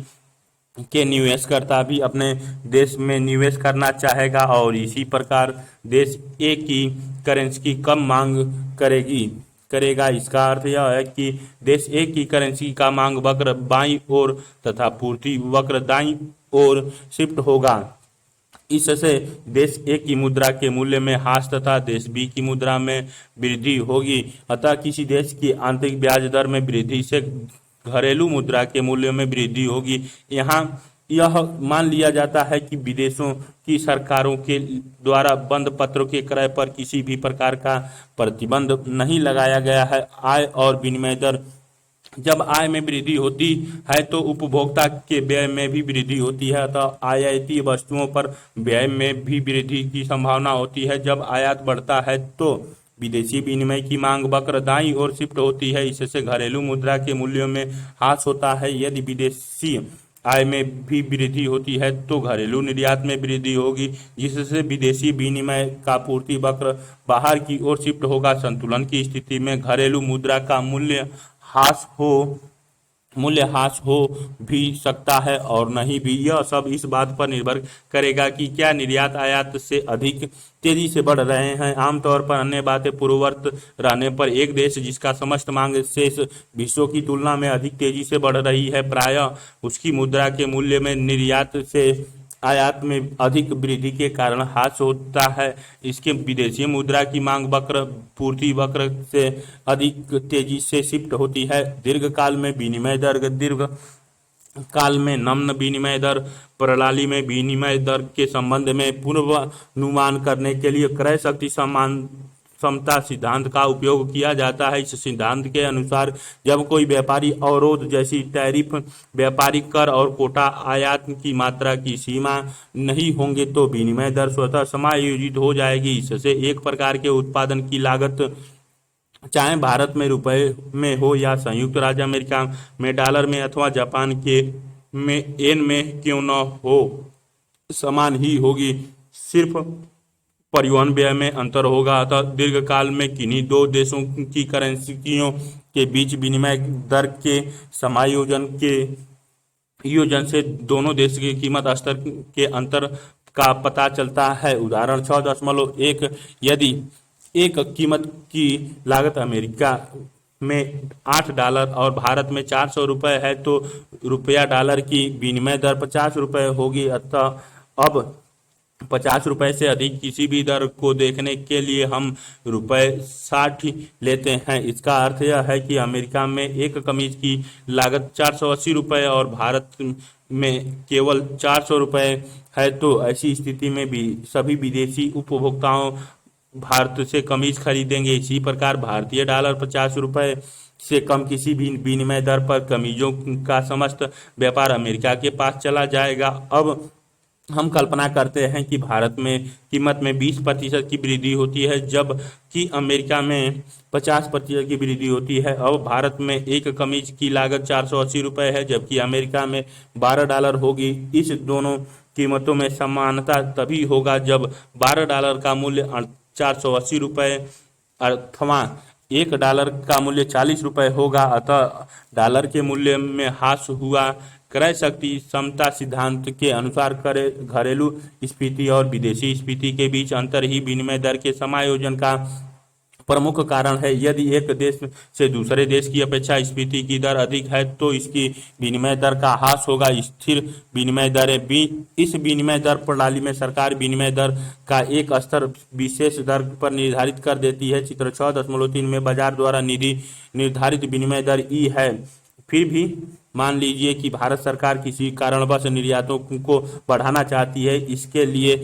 के निवेशकर्ता भी अपने देश में निवेश करना चाहेगा और इसी प्रकार देश ए की करेंसी की कम मांग करेगा। इसका अर्थ यह है कि देश ए की करेंसी का मांग वक्र बाईं ओर तथा पूर्ति वक्र दाईं ओर शिफ्ट होगा। इससे देश ए की मुद्रा के मूल्य में ह्रास तथा देश बी की मुद्रा में वृद्धि होगी। अतः किसी देश की आंतरिक ब्याज दर में वृद्धि से घरेलू मुद्रा के मूल्य में वृद्धि होगी। यहाँ यह मान लिया जाता है कि विदेशों की सरकारों के द्वारा बंद पत्रों के क्रय पर किसी भी प्रकार का प्रतिबंध नहीं लगाया गया है। आय और विनिमय दर, जब आय में वृद्धि होती है तो उपभोक्ता के व्यय में भी वृद्धि होती है, अतः आयाती वस्तुओं पर व्यय में भी वृद्धि की संभावना होती है। जब आयात बढ़ता है तो विदेशी विनिमय की मांग वक्र दाईं ओर शिफ्ट होती है, इससे घरेलू मुद्रा के मूल्यों में ह्रास होता है। यदि विदेशी आय में भी वृद्धि होती है तो घरेलू निर्यात में वृद्धि होगी, जिससे विदेशी विनिमय का पूर्ति वक्र बाहर की ओर शिफ्ट होगा। संतुलन की स्थिति में घरेलू मुद्रा का मूल्य ह्रास हो भी सकता है और नहीं भी। यह सब इस बात पर निर्भर करेगा कि क्या निर्यात आयात से अधिक तेजी से बढ़ रहे हैं। आमतौर पर अन्य बातें पूर्ववत रहने पर एक देश जिसका समस्त मांग शेष विश्व की तुलना में अधिक तेजी से बढ़ रही है, प्रायः उसकी मुद्रा के मूल्य में निर्यात से आयात में अधिक वृद्धि के कारण ह्रास होता है। इसके विदेशी मुद्रा की मांग वक्र पूर्ति वक्र से अधिक तेजी से शिफ्ट होती है। दीर्घकाल में विनिमय दर, दीर्घकाल में नम्य विनिमय दर प्रणाली में विनिमय दर के संबंध में पूर्वानुमान करने के लिए क्रय शक्ति समता सिद्धांत का उपयोग किया जाता है। इस सिद्धांत के अनुसार जब कोई व्यापारी अवरोध जैसी टैरिफ, व्यापारिक कर और कोटा आयात की मात्रा की सीमा नहीं होंगे तो विनिमय दर स्वतः समायोजित हो जाएगी। इससे एक प्रकार के उत्पादन की लागत, चाहे भारत में रुपए में हो या संयुक्त राज्य अमेरिका में डॉलर में अथवा जापान के में येन में क्यों न हो, समान ही होगी, सिर्फ परिवहन व्यय में अंतर होगा। अतः दीर्घकाल में किन्हीं दो देशों की करेंसियों के बीच विनिमय दर के समायोजन से दोनों देश की कीमत स्तर के अंतर का पता चलता है। उदाहरण 6.1, यदि एक कीमत की लागत अमेरिका में $8 और भारत में 400 रुपये है तो रुपया डॉलर की विनिमय दर 50 रुपये होगी। अतः अब 50 रुपये से अधिक किसी भी दर को देखने के लिए हम ₹60 लेते हैं। इसका अर्थ यह है कि अमेरिका में एक कमीज की लागत 480 रुपये और भारत में केवल 400 रुपये है, तो ऐसी स्थिति में भी सभी विदेशी उपभोक्ताओं भारत से कमीज खरीदेंगे। इसी प्रकार भारतीय डॉलर 50 रुपये से कम किसी भी विनिमय दर पर कमीजों का समस्त व्यापार अमेरिका के पास चला जाएगा। अब हम कल्पना करते हैं कि भारत में कीमत में 20% की वृद्धि होती है, जबकि अमेरिका में 50% की वृद्धि होती है। अब भारत में एक कमीज की लागत 480 रुपये है, जबकि अमेरिका में $12 होगी। इस दोनों कीमतों में समानता तभी होगा जब $12 का मूल्य 480 रुपये अथवा $1 का मूल्य 40 रुपये होगा। अतः डॉलर के मूल्य में ह्रास हुआ। क्रय शक्ति समता सिद्धांत के अनुसार घरेलू स्फीति और विदेशी स्फीति के बीच अंतर ही विनिमय दर के समायोजन का प्रमुख कारण है। यदि एक देश से दूसरे देश की अपेक्षा स्फीति की दर अधिक है तो इसकी विनिमय दर का ह्रास होगा। स्थिर विनिमय दरें इस विनिमय दर प्रणाली में सरकार विनिमय दर का एक स्तर विशेष दर पर निर्धारित कर देती है। चित्र 6.3 में बाजार द्वारा निर्धारित विनिमय दर ई है। फिर भी मान लीजिए कि भारत सरकार किसी कारणवश निर्यातों को बढ़ाना चाहती है। इसके लिए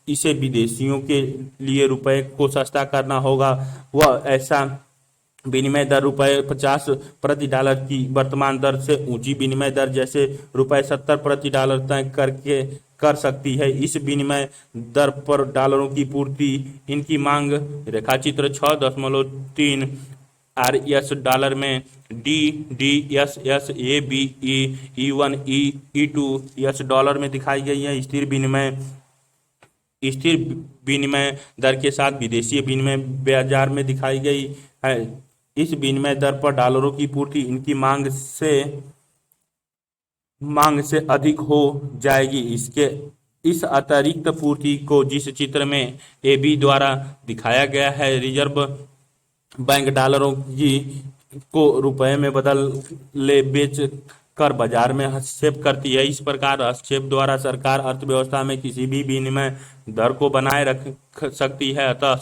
इसे विदेशियों के लिए रुपए को सस्ता करना होगा। वह ऐसा विनिमय दर ₹50 प्रति डॉलर की वर्तमान दर से ऊंची विनिमय दर जैसे ₹70 प्रति डॉलर तय कर सकती है। इस विनिमय दर पर डॉलरों की पूर्ति इनकी मांग रेखाचित्र 6.3 RS डॉलर में DDSS ABE E1 E2 S dollar में दिखाई गई है। स्थिर विनिमय दर के साथ विदेशी विनिमय बाजार में दिखाई गई है। इस विनिमय दर पर डॉलरों की पूर्ति इनकी मांग से अधिक हो जाएगी। इस अतिरिक्त पूर्ति को जिस चित्र में AB द्वारा दिखाया गया है, रिजर्व बैंक डॉलरों को रुपए में बेच कर बाजार में हस्तक्षेप करती है। इस प्रकार हस्तक्षेप द्वारा सरकार अर्थव्यवस्था में किसी भी विनिमय दर को बनाए रख सकती है। अतः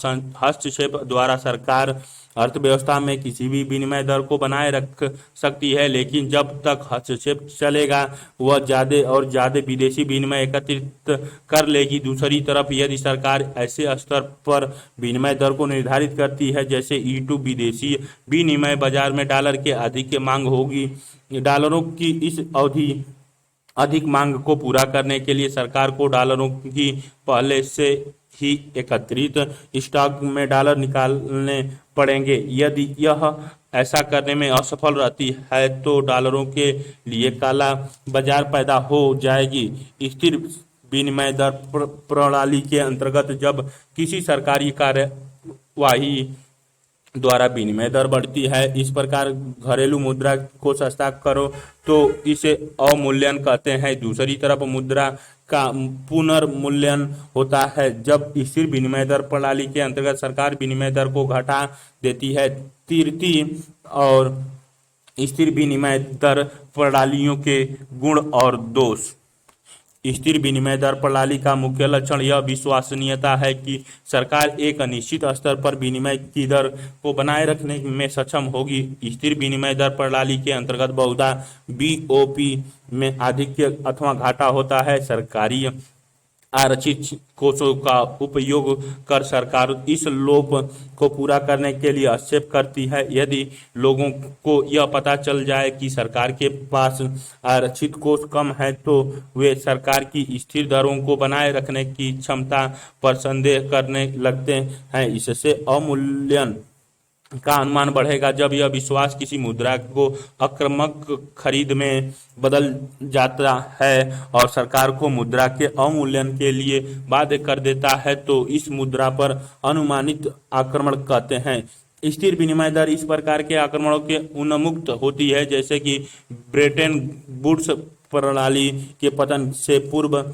हस्तक्षेप द्वारा सरकार अर्थव्यवस्था में किसी भी विनिमय दर को बनाए रख सकती है, लेकिन जब तक हस्तक्षेप चलेगा वह ज़्यादा और ज़्यादा विदेशी विनिमय एकत्रित कर लेगी। दूसरी तरफ यदि सरकार ऐसे स्तर पर विनिमय दर को निर्धारित करती है जैसे E2 विदेशी विनिमय बाजार में डॉलर के अधिक मांग होगी। डॉलरों की इस अधिक मांग को पूरा करने के लिए सरकार को डॉलरों की पहले से ही एकत्रित स्टॉक में डॉलर निकालने पड़ेंगे। यदि यह ऐसा करने में असफल रहती है तो डॉलरों के लिए काला बाजार पैदा हो जाएगी। स्थिर विनिमय दर प्रणाली के अंतर्गत जब किसी सरकारी कार्यवाही द्वारा विनिमय दर बढ़ती है, इस प्रकार घरेलू मुद्रा को सस्ता करो तो इसे अवमूल्यन कहते हैं। दूसरी तरफ मुद्रा का पुनर्मूल्यन होता है जब स्थिर विनिमय दर प्रणाली के अंतर्गत सरकार विनिमय दर को घटा देती है। तृतीय और स्थिर विनिमय दर प्रणालियों के गुण और दोष। स्थिर विनिमय दर प्रणाली का मुख्य लक्षण यह विश्वसनीयता है कि सरकार एक निश्चित स्तर पर विनिमय की दर को बनाए रखने में सक्षम होगी। स्थिर विनिमय दर प्रणाली के अंतर्गत बहुधा BOP में आधिक्य अथवा घाटा होता है। सरकारी आरक्षित कोषों का उपयोग कर सरकार इस लोप को पूरा करने के लिए हस्तक्षेप करती है। यदि लोगों को यह पता चल जाए कि सरकार के पास आरक्षित कोष कम है तो वे सरकार की स्थिर दरों को बनाए रखने की क्षमता पर संदेह करने लगते हैं। इससे अवमूल्यन का अनुमान बढ़ेगा। जब यह विश्वास किसी मुद्रा को आक्रामक खरीद में बदल जाता है और सरकार को मुद्रा के अवमूल्यन के लिए बाध्य कर देता है तो इस मुद्रा पर अनुमानित आक्रमण कहते हैं। स्थिर विनिमय दर इस प्रकार के आक्रमणों के उन्मुक्त होती है जैसे कि ब्रेटन वुड्स प्रणाली के पतन से पूर्व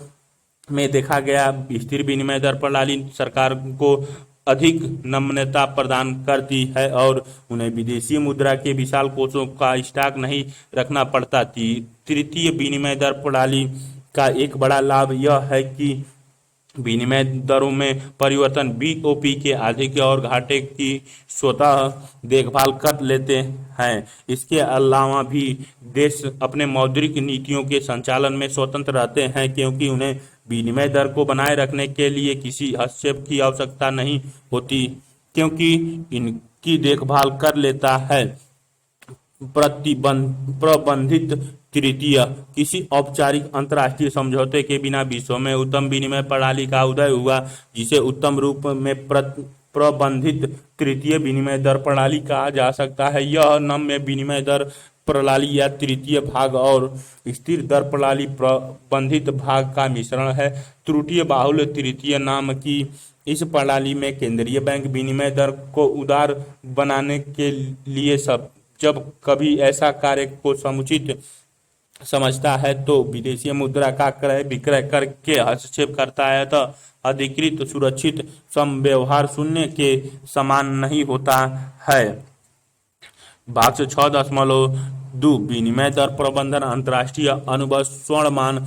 में देखा गया। स्थिर विनिमय दर प्रणाली सरकार को अधिक नम्यता प्रदान करती है और उन्हें विदेशी मुद्रा के विशाल कोषों का स्टॉक नहीं रखना पड़ता। तृतीय विनिमय दर प्रणाली का एक बड़ा लाभ यह है कि विनिमय दरों में परिवर्तन BOP के आधिक्य और घाटे की स्वतः देखभाल कर लेते हैं। इसके अलावा भी देश अपने मौद्रिक नीतियों के संचालन में स्वतंत्र रहते हैं क्योंकि उन्हें विनिमय दर को बनाए रखने के लिए किसी हस्तक्षेप की आवश्यकता नहीं होती, क्योंकि इनकी देखभाल कर लेता है। प्रबंधित तृतीय, किसी औपचारिक अंतर्राष्ट्रीय समझौते के बिना विश्व में उत्तम विनिमय प्रणाली का उदय हुआ, जिसे उत्तम रूप में प्रबंधित तृतीय विनिमय दर प्रणाली कहा जा सकता है। यह नम्य विनिमय दर प्रणाली या तृतीय भाग और स्थिर दर प्रणाली प्रबंधित भाग का मिश्रण है। त्रुटि बाहुल्य तृतीय नाम की इस प्रणाली में केंद्रीय बैंक विनिमय दर को उदार बनाने के लिए जब कभी ऐसा कार्य को समुचित समझता है तो विदेशी मुद्रा का क्रय विक्रय करके हस्तक्षेप करता है, तो अधिकृत सुरक्षित समव्यवहार शून्य के समान नहीं होता है। भाग 6.2 विनिमय दर प्रबंधन अंतर्राष्ट्रीय अनुबंध स्वर्ण मान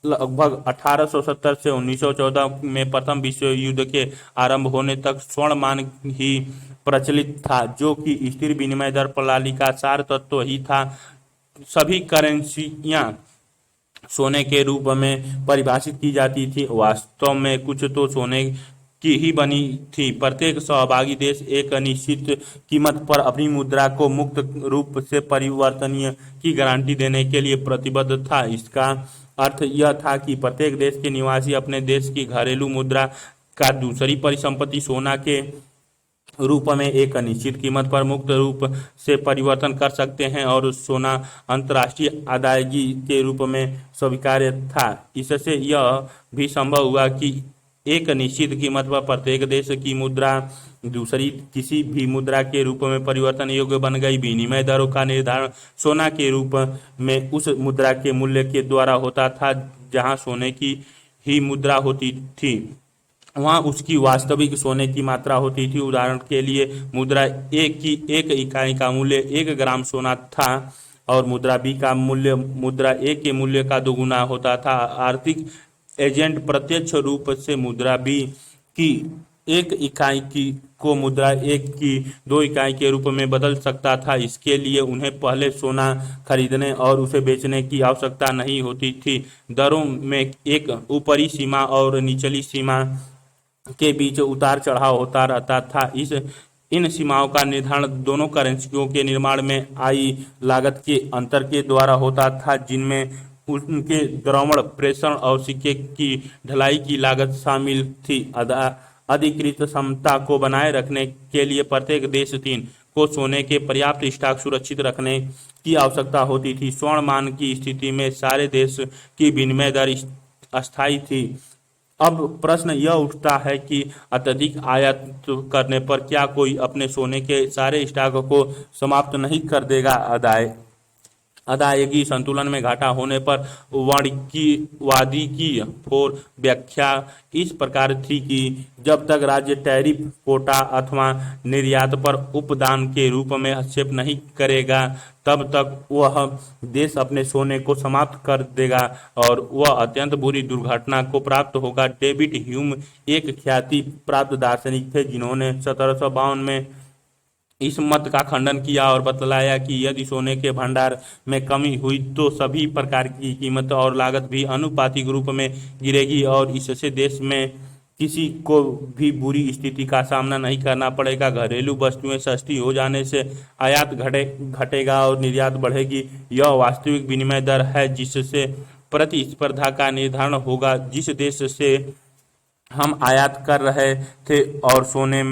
लगभग 1870 से 1914 में प्रथम विश्व युद्ध के आरंभ होने तक स्वर्ण मान ही प्रचलित था, जो कि स्थिर विनिमय दर प्रणाली का सार तत्व ही था। सभी करेंसियां सोने के रूप में परिभाषित की जाती थी। वास्तव में कुछ तो सोने की ही बनी थी। प्रत्येक सहभागी देश एक निश्चित कीमत पर अपनी मुद्रा को मुक्त रूप से परिवर्तनीय की गारंटी देने के लिए प्रतिबद्ध था। इसका अर्थ यह था कि प्रत्येक देश के निवासी अपने देश की घरेलू मुद्रा का दूसरी परिसंपत्ति सोना के रूप में एक निश्चित कीमत पर मुक्त रूप से परिवर्तन कर सकते हैं, और सोना अंतर्राष्ट्रीय अदायगी के रूप में स्वीकार्य था। इससे यह भी संभव हुआ कि एक निश्चित कीमत पर प्रत्येक देश की मुद्रा दूसरी किसी भी मुद्रा के रूप में परिवर्तन योग्य बन गई। विनिमय दरों का निर्धारण सोना के रूप में उस मुद्रा के मूल्य के द्वारा होता था। जहां सोने की ही मुद्रा होती थी, वहां उसकी वास्तविक सोने की मात्रा होती थी। उदाहरण के लिए मुद्रा ए की एक इकाई का मूल्य 1 ग्राम सोना था और मुद्रा बी का मूल्य मुद्रा ए के मूल्य का दोगुना होता था। आर्थिक एजेंट प्रत्यक्ष रूप से मुद्रा बी की एक इकाई को मुद्रा ए की 2 इकाई के रूप में बदल सकता था। इसके लिए उन्हें पहले सोना खरीदने और उसे बेचने की आवश्यकता नहीं होती थी। दरों में एक ऊपरी सीमा और निचली सीमा के बीच उतार चढ़ाव होता रहता था। इन सीमाओं का निर्धारण दोनों करेंसियों के निर्माण में आई लागत के अंतर के द्वारा होता था, जिनमें उनके द्रवण, प्रेषण और सिक्के की ढलाई की लागत शामिल थी। अधिकृत समता को बनाए रखने के लिए प्रत्येक देश 3 को सोने के पर्याप्त स्टॉक सुरक्षित रखने की आवश्यकता होती थी। स्वर्ण मान की स्थिति में सारे देश की विनिमय दर अस्थायी थी। अब प्रश्न यह उठता है कि अत्यधिक आयात करने पर क्या कोई अपने सोने के सारे स्टॉक को समाप्त नहीं कर देगा? अदायगी संतुलन में घाटा होने पर वाणिज्यवादी की फोर व्याख्या इस प्रकार थी कि जब तक राज्य टैरिफ, कोटा अथवा निर्यात पर उपदान के रूप में हस्तक्षेप नहीं करेगा, तब तक वह देश अपने सोने को समाप्त कर देगा और वह अत्यंत बुरी दुर्घटना को प्राप्त होगा। डेविड ह्यूम एक ख्याति प्राप्त दार्शनिक थे, जिन्होंने 1752 में इस मत का खंडन किया और बतलाया कि यदि सोने के भंडार में कमी हुई तो सभी प्रकार की कीमत और लागत भी अनुपातिक रूप में गिरेगी और इससे देश में किसी को भी बुरी स्थिति का सामना नहीं करना पड़ेगा। घरेलू वस्तुएं सस्ती हो जाने से आयात घटेगा और निर्यात बढ़ेगी। यह वास्तविक विनिमय दर है जिससे प्रतिस्पर्धा का निर्धारण होगा। जिस देश से हम आयात कर रहे थे और सोने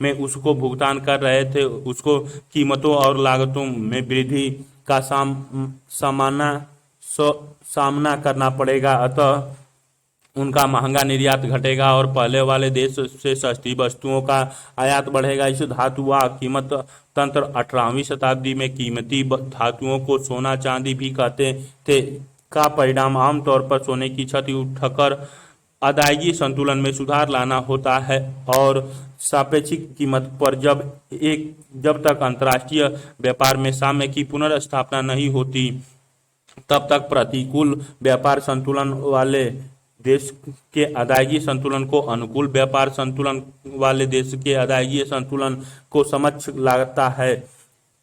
में उसको भुगतान कर रहे थे, उसको कीमतों और लागतों में वृद्धि का सामना करना पड़ेगा। अतः उनका महंगा निर्यात घटेगा और पहले वाले देश से सस्ती वस्तुओं का आयात बढ़ेगा। इस धातु व कीमत तंत्र 18वीं शताब्दी में कीमती धातुओं को सोना चांदी भी कहते थे का परिणाम आमतौर पर सोने की क्षति उठाकर अदायगी संतुलन में सुधार लाना होता है और सापेक्षिक कीमत पर जब तक अंतर्राष्ट्रीय व्यापार में साम्य की पुनर्स्थापना नहीं होती तब तक प्रतिकूल व्यापार संतुलन वाले देश के अदायगी संतुलन को अनुकूल व्यापार संतुलन वाले देश के अदायगी संतुलन को समक्ष लाता है।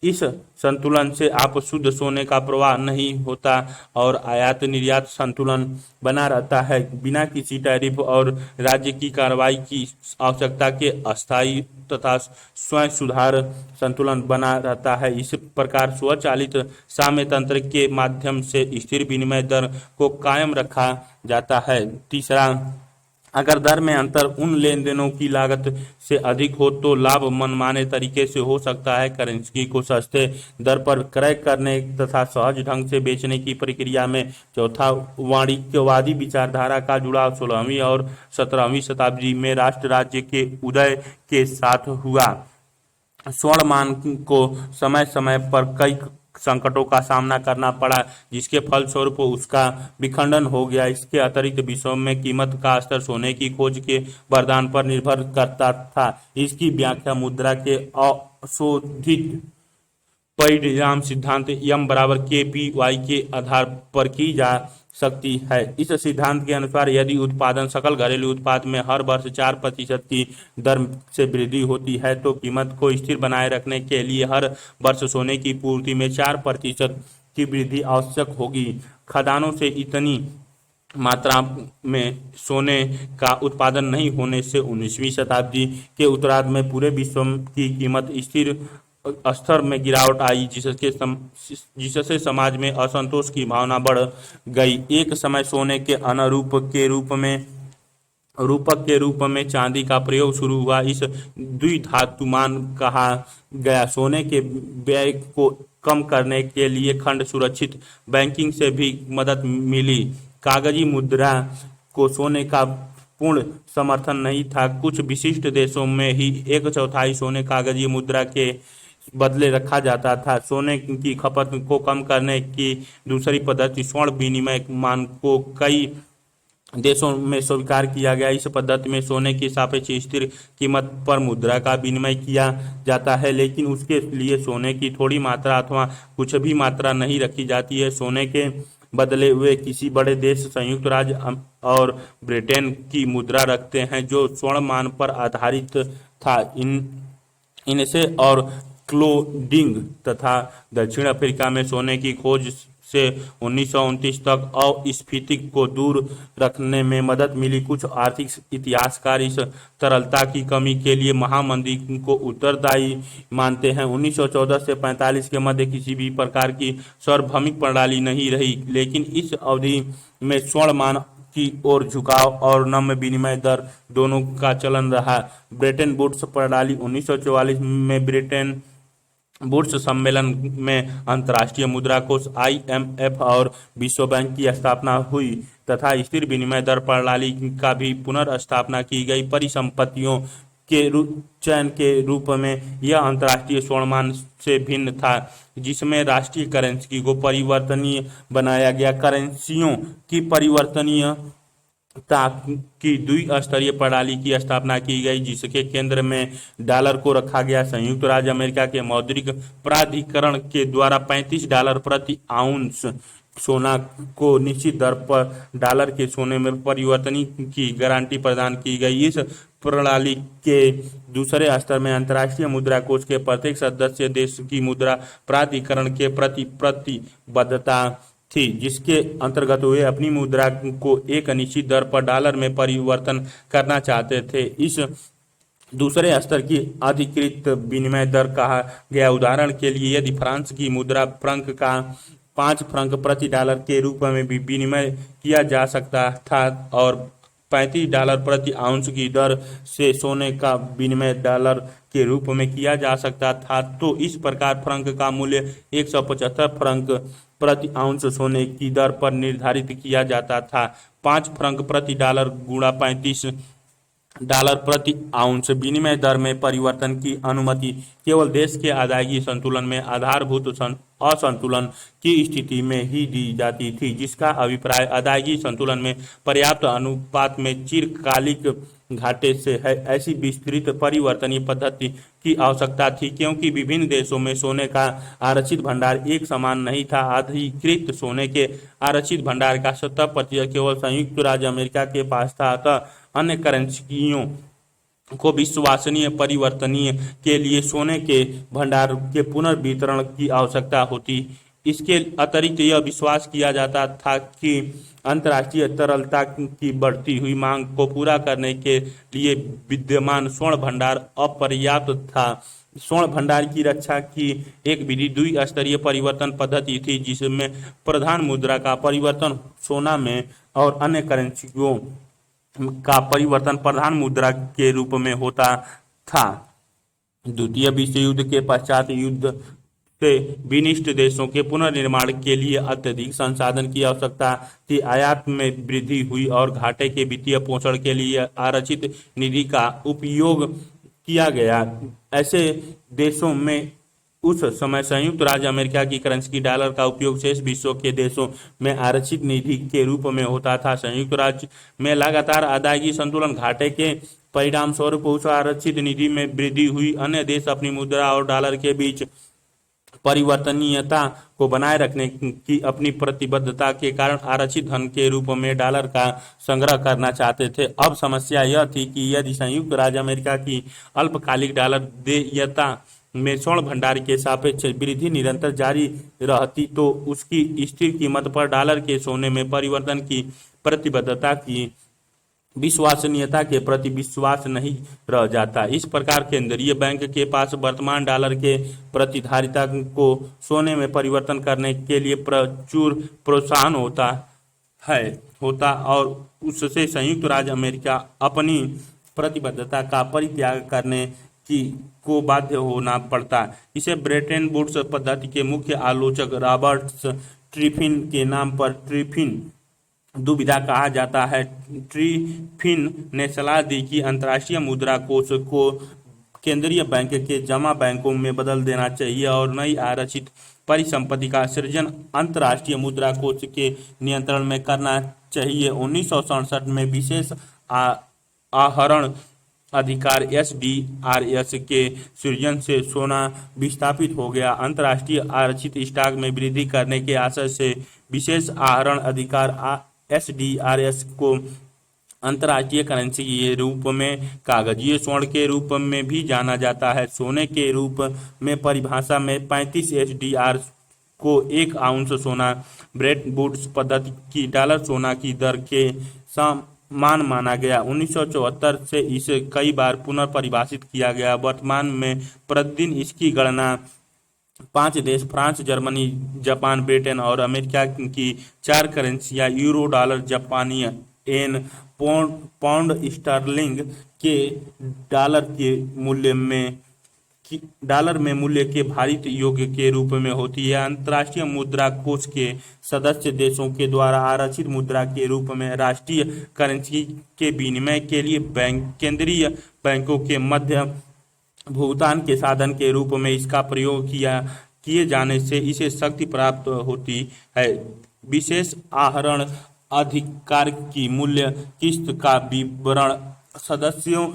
इस संतुलन से आप शुद्ध सोने का प्रवाह नहीं होता और आयात निर्यात संतुलन बना रहता है। बिना किसी टैरिफ और राज्य की कार्रवाई की आवश्यकता के अस्थायी तथा स्वयं सुधार संतुलन बना रहता है। इस प्रकार स्वचालित साम्य तंत्र के माध्यम से स्थिर विनिमय दर को कायम रखा जाता है। तीसरा, अगर दर में अंतर उन लेन देनों की लागत से अधिक हो तो लाभ मनमाने तरीके से हो सकता है। करेंसी को सस्ते दर पर क्रय करने तथा सहज ढंग से बेचने की प्रक्रिया में चौथा, वाणिज्यवादी विचारधारा का जुड़ाव 16वीं और 17वीं शताब्दी में राष्ट्र राज्य के उदय के साथ हुआ। स्वर्णमान को समय समय पर कई संकटों का सामना करना पड़ा, जिसके फलस्वरूप उसका विखंडन हो गया। इसके अतिरिक्त विश्व में कीमत का स्तर सोने की खोज के वरदान पर निर्भर करता था। इसकी व्याख्या मुद्रा के अशोधित परिणाम सिद्धांत M बराबर KPY के आधार पर की जा सकती है। इस सिद्धांत के अनुसार यदि उत्पादन सकल घरेलू उत्पाद में हर वर्ष 4% की दर से वृद्धि होती है तो कीमत को स्थिर बनाए रखने के लिए हर वर्ष सोने की पूर्ति में 4% की वृद्धि आवश्यक होगी। खदानों से इतनी मात्रा में सोने का उत्पादन नहीं होने से 19वीं शताब्दी के उत्तरार्ध में पूरे विश्व की कीमत स्थिर स्तर में गिरावट आई, जिससे समाज में असंतोष की भावना बढ़ गई। एक समय सोने के रूपक के रूप में चांदी का प्रयोग शुरू हुआ। इस द्विधातुमान कहा गया। सोने के व्यय को कम करने के लिए खंड सुरक्षित बैंकिंग से भी मदद मिली। कागजी मुद्रा को सोने का पूर्ण समर्थन नहीं था। कुछ विशिष्ट देशों में ही 1/4 सोने कागजी मुद्रा के बदले रखा जाता था। सोने की खपत को कम करने की दूसरी पद्धति स्वर्ण विनिमय मान को कई देशों में स्वीकार किया गया। इस पद्धति में सोने की सापेक्ष स्थिर कीमत पर मुद्रा का विनिमय किया जाता है, लेकिन उसके लिए सोने की थोड़ी मात्रा अथवा कुछ भी मात्रा नहीं रखी जाती है। सोने के बदले हुए किसी बड़े देश संयुक्त राज्य और ब्रिटेन की मुद्रा रखते हैं जो स्वर्ण मान पर आधारित था। इनसे और क्लोडिंग तथा दक्षिण अफ्रीका में सोने की खोज से 1929 तक अस्फीति को दूर रखने में मदद मिली। कुछ आर्थिक इतिहासकार इस तरलता की कमी के लिए महामंदी को उत्तरदायी मानते हैं। 1914 से 45 के मध्य किसी भी प्रकार की सार्वभौमिक प्रणाली नहीं रही, लेकिन इस अवधि में स्वर्णमान की ओर झुकाव और नम्य विनिमय दर दोनों का चलन रहा। ब्रेटन वुड्स प्रणाली 1944 में ब्रिटेन वुड्स सम्मेलन में अंतर्राष्ट्रीय मुद्रा कोष IMF और विश्व बैंक की स्थापना हुई तथा स्थिर विनिमय दर प्रणाली का भी पुनर्स्थापना की गई। परिसंपत्तियों के चयन के रूप में यह अंतर्राष्ट्रीय स्वर्णमान से भिन्न था, जिसमें राष्ट्रीय करेंसी को परिवर्तनीय बनाया गया। करेंसियों की परिवर्तनीय की द्विस्तरीय प्रणाली की स्थापना की गई, जिसके केंद्र में डॉलर को रखा गया। संयुक्त राज्य अमेरिका के मौद्रिक प्राधिकरण के द्वारा $35 प्रति आउंस सोना को निश्चित दर पर डॉलर के सोने में परिवर्तन की गारंटी प्रदान की गई। इस प्रणाली के दूसरे स्तर में अंतर्राष्ट्रीय मुद्रा कोष के प्रत्येक सदस्य देश की मुद्रा प्राधिकरण के प्रति प्रतिबद्धता थी, जिसके अंतर्गत वे अपनी मुद्रा को एक निश्चित दर पर डॉलर में परिवर्तन करना चाहते थे। इस दूसरे स्तर की अधिकृत विनिमय दर कहा गया। उदाहरण के लिए, यदि फ्रांस की मुद्रा फ्रंक का 5 फ्रंक प्रति डॉलर के रूप में भी विनिमय किया जा सकता था और $35 प्रति आउंस की दर से सोने का विनिमय डॉलर के रूप में किया जा सकता था, तो इस प्रकार फ्रंक का मूल्य 175 फ्रंक प्रति आउंस सोने की दर पर निर्धारित किया जाता था। 5 फ्रंक प्रति डॉलर गुणा $35 प्रति आउंस विनिमय दर में परिवर्तन की अनुमति केवल देश के अदायगी संतुलन में आधारभूत असंतुलन की स्थिति में ही दी जाती थी, जिसका अभिप्राय अदायगी संतुलन में पर्याप्त अनुपात में चिरकालिक घाटे से है। ऐसी विस्तृत परिवर्तनीय पद्धति की आवश्यकता थी, क्योंकि विभिन्न देशों में सोने का आरक्षित भंडार एक समान नहीं था। अधिकृत सोने के आरक्षित भंडार का 70% केवल संयुक्त राज्य अमेरिका के पास था, अतः अन्य करेंसियों को विश्वसनीय परिवर्तनीय के लिए सोने के भंडार के पुनर्वितरण की आवश्यकता होती। इसके अतिरिक्त यह विश्वास किया जाता था कि अंतर्राष्ट्रीय तरलता की बढ़ती हुई मांग को पूरा करने के लिए विद्यमान स्वर्ण भंडार अपर्याप्त था। स्वर्ण भंडार की रक्षा की एक विधि द्विस्तरीय परिवर्तन पद्धति थी, जिसमें प्रधान मुद्रा का परिवर्तन सोना में और अन्य करेंसियों का परिवर्तन प्रधान मुद्रा के रूप में होता था। द्वितीय विश्व युद्ध के पश्चात युद्ध से विनिष्ट देशों के पुनर्निर्माण के लिए अत्यधिक संसाधन की आवश्यकता थी। आयात में वृद्धि हुई और घाटे के वित्तीय पोषण के लिए आरक्षित निधि का उपयोग किया गया। ऐसे देशों में उस समय संयुक्त राज्य अमेरिका की करेंसी डॉलर का उपयोग शेष विश्व के देशों में आरक्षित निधि के रूप में होता था। संयुक्त राज्य में लगातार अदायगी संतुलन घाटे के परिणाम स्वरूप उस आरक्षित निधि में वृद्धि हुई। अन्य देश अपनी मुद्रा और डॉलर के बीच परिवर्तनीयता को बनाए रखने की अपनी प्रतिबद्धता के कारण आरक्षित धन के रूप में डॉलर का संग्रह करना चाहते थे। अब समस्या यह थी कि यदि संयुक्त राज्य अमेरिका की अल्पकालिक डॉलर देयता में स्वर्ण भंडार के सापेक्ष वृद्धि निरंतर जारी रहती तो उसकी स्थिर कीमत पर डॉलर के सोने में परिवर्तन की प्रतिबद्धता की विश्वसनीयता के प्रति विश्वास नहीं रह जाता। इस प्रकार केंद्रीय बैंक के पास वर्तमान डॉलर के प्रतिधारिता को सोने में परिवर्तन करने के लिए प्रचुर प्रोत्साहन होता और उससे संयुक्त राज्य अमेरिका अपनी प्रतिबद्धता का परित्याग करने की को बाध्य होना पड़ता। इसे ब्रेटन वुड्स पद्धति के मुख्य आलोचक रॉबर्ट ट्रिफिन के नाम पर ट्रिफिन दुविधा कहा जाता है। ट्रिफिन ने सलाह दी कि अंतर्राष्ट्रीय मुद्रा कोष को केंद्रीय बैंक के जमा बैंकों में बदल देना चाहिए और नई आरक्षित परिसंपत्ति का सृजन अंतर्राष्ट्रीय मुद्रा कोष के नियंत्रण में करना चाहिए। 1967 में विशेष आहरण अधिकार SDRS के सृजन से सोना विस्थापित हो गया। अंतर्राष्ट्रीय आरक्षित स्टॉक में वृद्धि करने के आशय से विशेष आहरण अधिकार SDRS को अंतर्राष्ट्रीय करेंसी के रूप में कागजीय स्वर्ण के रूप में भी जाना जाता है। सोने के रूप में परिभाषा में 35 SDR को 1 आउंस सोना ब्रेटन वुड्स पद्धति की डॉलर सोना की दर के समान माना गया। 1974 से इसे कई बार पुनर्परिभाषित किया गया। वर्तमान में प्रतिदिन इसकी गणना 5 देश फ्रांस, जर्मनी, जापान, ब्रिटेन और अमेरिका की 4 करेंसियां यूरो, डॉलर, जापानी येन, पाउंड स्टर्लिंग के डॉलर में मूल्य के भारित योग्य के रूप में होती है। अंतर्राष्ट्रीय मुद्रा कोष के सदस्य देशों के द्वारा आरक्षित मुद्रा के रूप में राष्ट्रीय करेंसी के विनिमय के लिए केंद्रीय बैंकों के मध्य भुगतान के साधन के रूप में इसका प्रयोग किए जाने से इसे शक्ति प्राप्त होती है। विशेष आहरण अधिकार की मूल्य किस्त का विवरण सदस्यों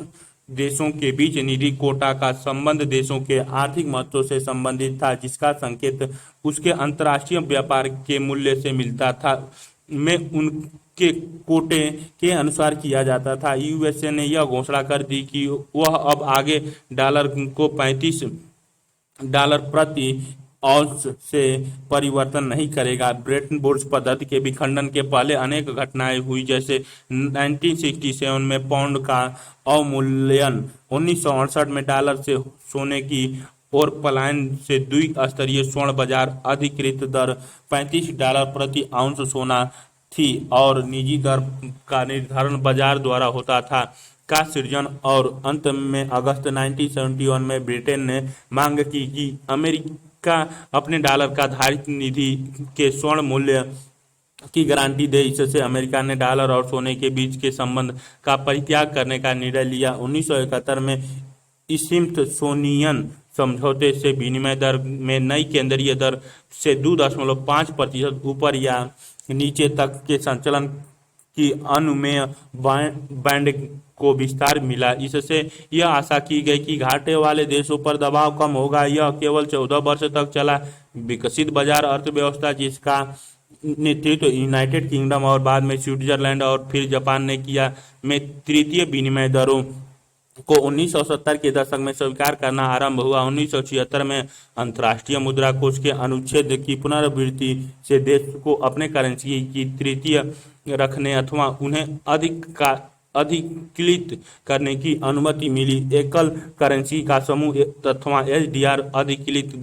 देशों के बीच निधि कोटा का संबंध देशों के आर्थिक महत्व से संबंधित था, जिसका संकेत उसके अंतर्राष्ट्रीय व्यापार के मूल्य से मिलता था में उनके कोटे के अनुसार किया जाता था। यूएसए ने यह घोषणा कर दी कि वह अब आगे डॉलर को $35 प्रति औंस से परिवर्तन नहीं करेगा। ब्रेटन वुड्स पद्धति के विखंडन के पहले अनेक घटनाएं हुई, जैसे 1967 में पाउंड का अवमूल्यन, 1968 में डॉलर से सोने की और पलायन से द्विस्तरीय स्वर्ण बाजार अधिकृत दर $35 प्रति आउंस सोना थी और निजी दर का निर्धारण बाजार द्वारा होता था का सृजन। और अंत में अगस्त 1971 में ब्रिटेन ने मांग की कि अमेरिका अपने डॉलर का धारित निधि के स्वर्ण मूल्य की गारंटी दे। इससे अमेरिका ने डॉलर और सोने के बीच के संबंध का परित्याग करने का निर्णय लिया। 1971 में स्मिथसोनियन समझौते से विनिमय दर में नई केंद्रीय दर से 2.5% ऊपर या नीचे तक के संचलन की अनुमेय बैंड को विस्तार मिला। इससे यह आशा की गई कि घाटे वाले देशों पर दबाव कम होगा। यह केवल 14 वर्ष तक चला। विकसित बाजार अर्थव्यवस्था, जिसका नेतृत्व यूनाइटेड किंगडम और बाद में स्विट्जरलैंड और फिर जापान ने किया, में तृतीय विनिमय दरों को 1970 के दशक में स्वीकार करना आरंभ हुआ। 1976 में अंतर्राष्ट्रीय मुद्रा कोष के अनुच्छेद की पुनरावृत्ति से देश को अपने करेंसी की तृतीय रखने अथवा उन्हें अधिकृत करने की अनुमति मिली। एकल करेंसी का समूह अथवा एसडीआर अधिकृत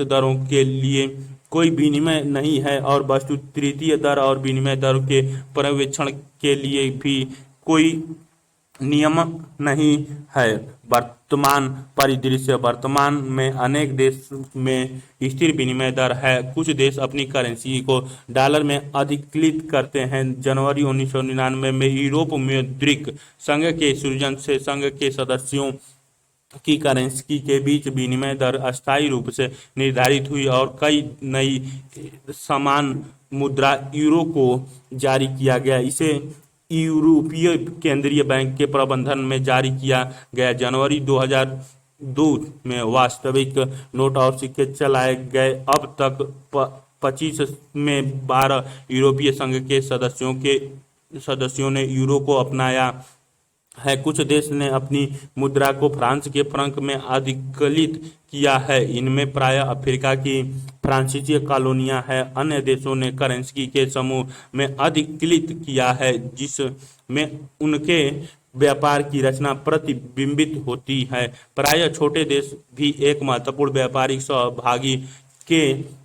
दरों के लिए कोई विनिमय नहीं है और वस्तु तृतीय दर और विनिमय दर के पर्यवेक्षण के लिए भी कोई नियम नहीं है। वर्तमान में अनेक देश में स्थिर विनिमय दर है। कुछ देश अपनी करेंसी को डॉलर में अधिकृत करते हैं। जनवरी 1999 में यूरोप मौद्रिक संघ के सृजन से संघ के सदस्यों की करेंसी के बीच विनिमय दर अस्थायी रूप से निर्धारित हुई और कई नई समान मुद्रा यूरो को जारी किया गया। इसे यूरोपीय केंद्रीय बैंक के प्रबंधन में जारी किया गया। जनवरी 2002 में वास्तविक नोट और सिक्के चलाए गए। अब तक 25 में 12 यूरोपीय संघ के सदस्यों ने यूरो को अपनाया है। कुछ देश ने अपनी मुद्रा को फ्रांस के फ्रंक में अधिकृत किया है। इनमें प्राय अफ्रीका की फ्रांसीसी कॉलोनियां हैं। अन्य देशों ने करेंसी के समूह में अधिकृत किया है जिसमें उनके व्यापार की रचना प्रतिबिंबित होती है। प्राय छोटे देश भी एक महत्वपूर्ण व्यापारिक सहभागी के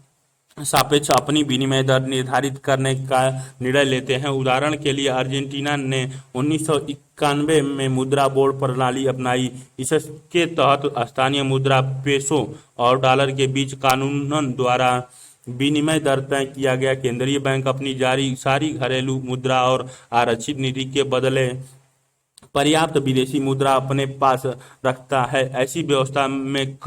सापेक्ष अपनी विनिमय दर निर्धारित करने का निर्णय लेते हैं। उदाहरण के लिए अर्जेंटीना ने 1991 में मुद्रा बोर्ड प्रणाली अपनाई। इसके तहत स्थानीय मुद्रा पेसो और डॉलर के बीच कानूनन द्वारा विनिमय दर तय किया गया। केंद्रीय बैंक अपनी जारी सारी घरेलू मुद्रा और आरक्षित निधि के बदले पर्याप्त विदेशी मुद्रा अपने पास रखता है। ऐसी व्यवस्था में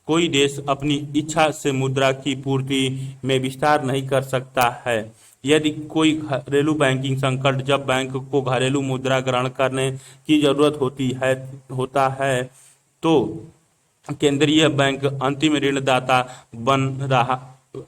कोई देश अपनी इच्छा से मुद्रा की पूर्ति में विस्तार नहीं कर सकता है। यदि कोई घरेलू बैंकिंग संकट जब बैंक को घरेलू मुद्रा ग्रहण करने की जरूरत होता है तो केंद्रीय बैंक अंतिम ऋणदाता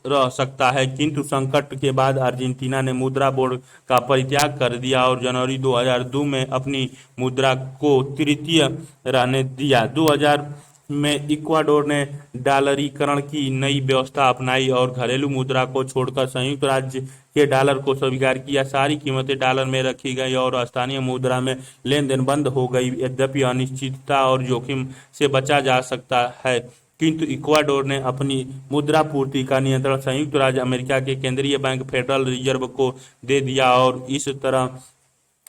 रह सकता है। किंतु संकट के बाद अर्जेंटीना ने मुद्रा बोर्ड का परित्याग कर दिया और जनवरी 2002 में अपनी मुद्रा को तृतीय रहने दिया। 2000 में इक्वाडोर ने डॉलरीकरण की नई व्यवस्था अपनाई और घरेलू मुद्रा को छोड़कर संयुक्त राज्य के डॉलर को स्वीकार किया। सारी कीमतें डॉलर में रखी गई और स्थानीय मुद्रा में लेन देन बंद हो गई। यद्यपि अनिश्चितता और जोखिम से बचा जा सकता है, किंतु इक्वाडोर ने अपनी मुद्रा पूर्ति का नियंत्रण संयुक्त राज्य अमेरिका के केंद्रीय बैंक फेडरल रिजर्व को दे दिया और इस तरह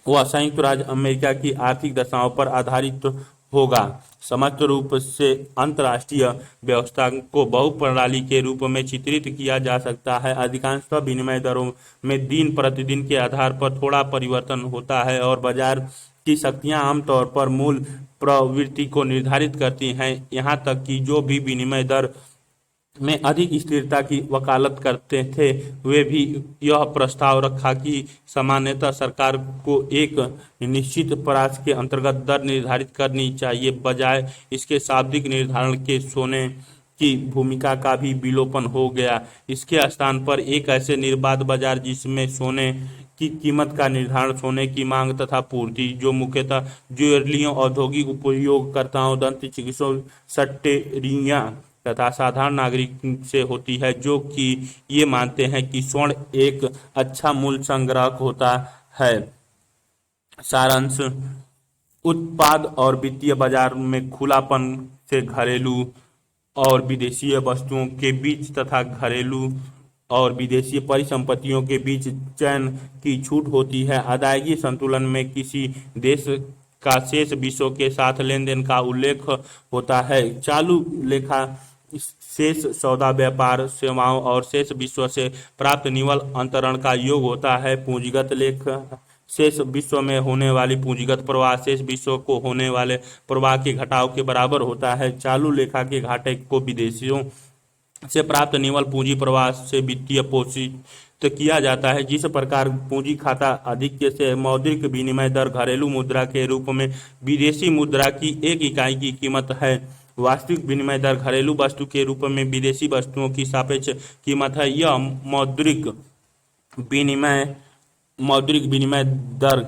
वह संयुक्त राज्य अमेरिका की आर्थिक दशाओं पर आधारित होगा। समग्र रूप से अंतर्राष्ट्रीय व्यवस्था को बहुप्रणाली के रूप में चित्रित किया जा सकता है। अधिकांशतः विनिमय दरों में दिन प्रतिदिन के आधार पर थोड़ा परिवर्तन होता है और बाजार की शक्तियां आमतौर पर मूल प्रवृत्ति को निर्धारित करती हैं। यहाँ तक कि जो भी विनिमय दर में अधिक स्थिरता की वकालत करते थे वे भी यह प्रस्ताव रखा कि सामान्यतः सरकार को एक निश्चित परास के अंतर्गत दर निर्धारित करनी चाहिए, बजाय इसके शाब्दिक निर्धारण के। सोने की भूमिका का भी विलोपन हो गया। इसके स्थान पर एक ऐसे निर्बाध बाजार जिसमें सोने की कीमत का निर्धारण सोने की मांग तथा पूर्ति, जो मुख्यतः ज्वेलरियों, औद्योगिक उपयोगकर्ताओं, दंत चिकित्सकों, सट्टेरियों तथा साधारण नागरिक से होती है, जो कि ये मानते हैं कि स्वर्ण एक अच्छा मूल्य संग्राहक होता है। सारांश: उत्पाद और वित्तीय बाजार में खुलापन से घरेलू और विदेशी वस्तुओं के बीच तथा घरेलू और विदेशी परिसंपत्तियों के बीच चयन की छूट होती है। अदायगी संतुलन में किसी देश का शेष विश्व के साथ लेन देन का उल्लेख होता है। चालू लेखा शेष सौदा, व्यापार, सेवाओं और शेष विश्व से प्राप्त निव्वल अंतरण का योग होता है। पूंजीगत लेखा शेष विश्व में होने वाली पूंजीगत प्रवाह शेष विश्व को होने वाले प्रवाह के घटाव के बराबर होता है। चालू लेखा के घाटे को विदेशियों से प्राप्त निव्वल पूंजी प्रवाह से वित्तीय पोषित किया जाता है। जिस प्रकार पूंजी खाता आधिक्य से मौद्रिक विनिमय दर घरेलू मुद्रा के रूप में विदेशी मुद्रा की एक इकाई की कीमत है, वास्तविक विनिमय दर घरेलू वस्तु के रूप में विदेशी वस्तुओं की सापेक्ष कीमत है। यह मौद्रिक विनिमय दर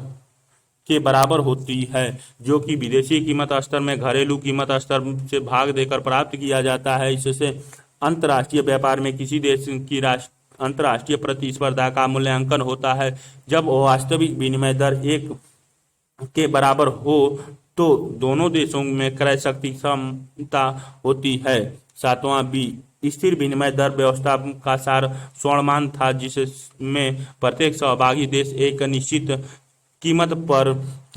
के बराबर होती है, जो कि विदेशी कीमत स्तर में घरेलू कीमत स्तर से भाग देकर प्राप्त किया जाता है। इससे अंतर्राष्ट्रीय व्यापार में किसी देश की अंतर्राष्ट्रीय प्रतिस्पर्धा का मूल्यांकन होता है। जब वास्तविक विनिमय दर एक के बराबर हो तो दोनों देशों में क्रय शक्ति समता होती है। सातवां बी, स्थिर विनिमय दर व्यवस्था का सार स्वर्णमान था, जिसमें प्रत्येक सहभागी देश एक निश्चित कीमत पर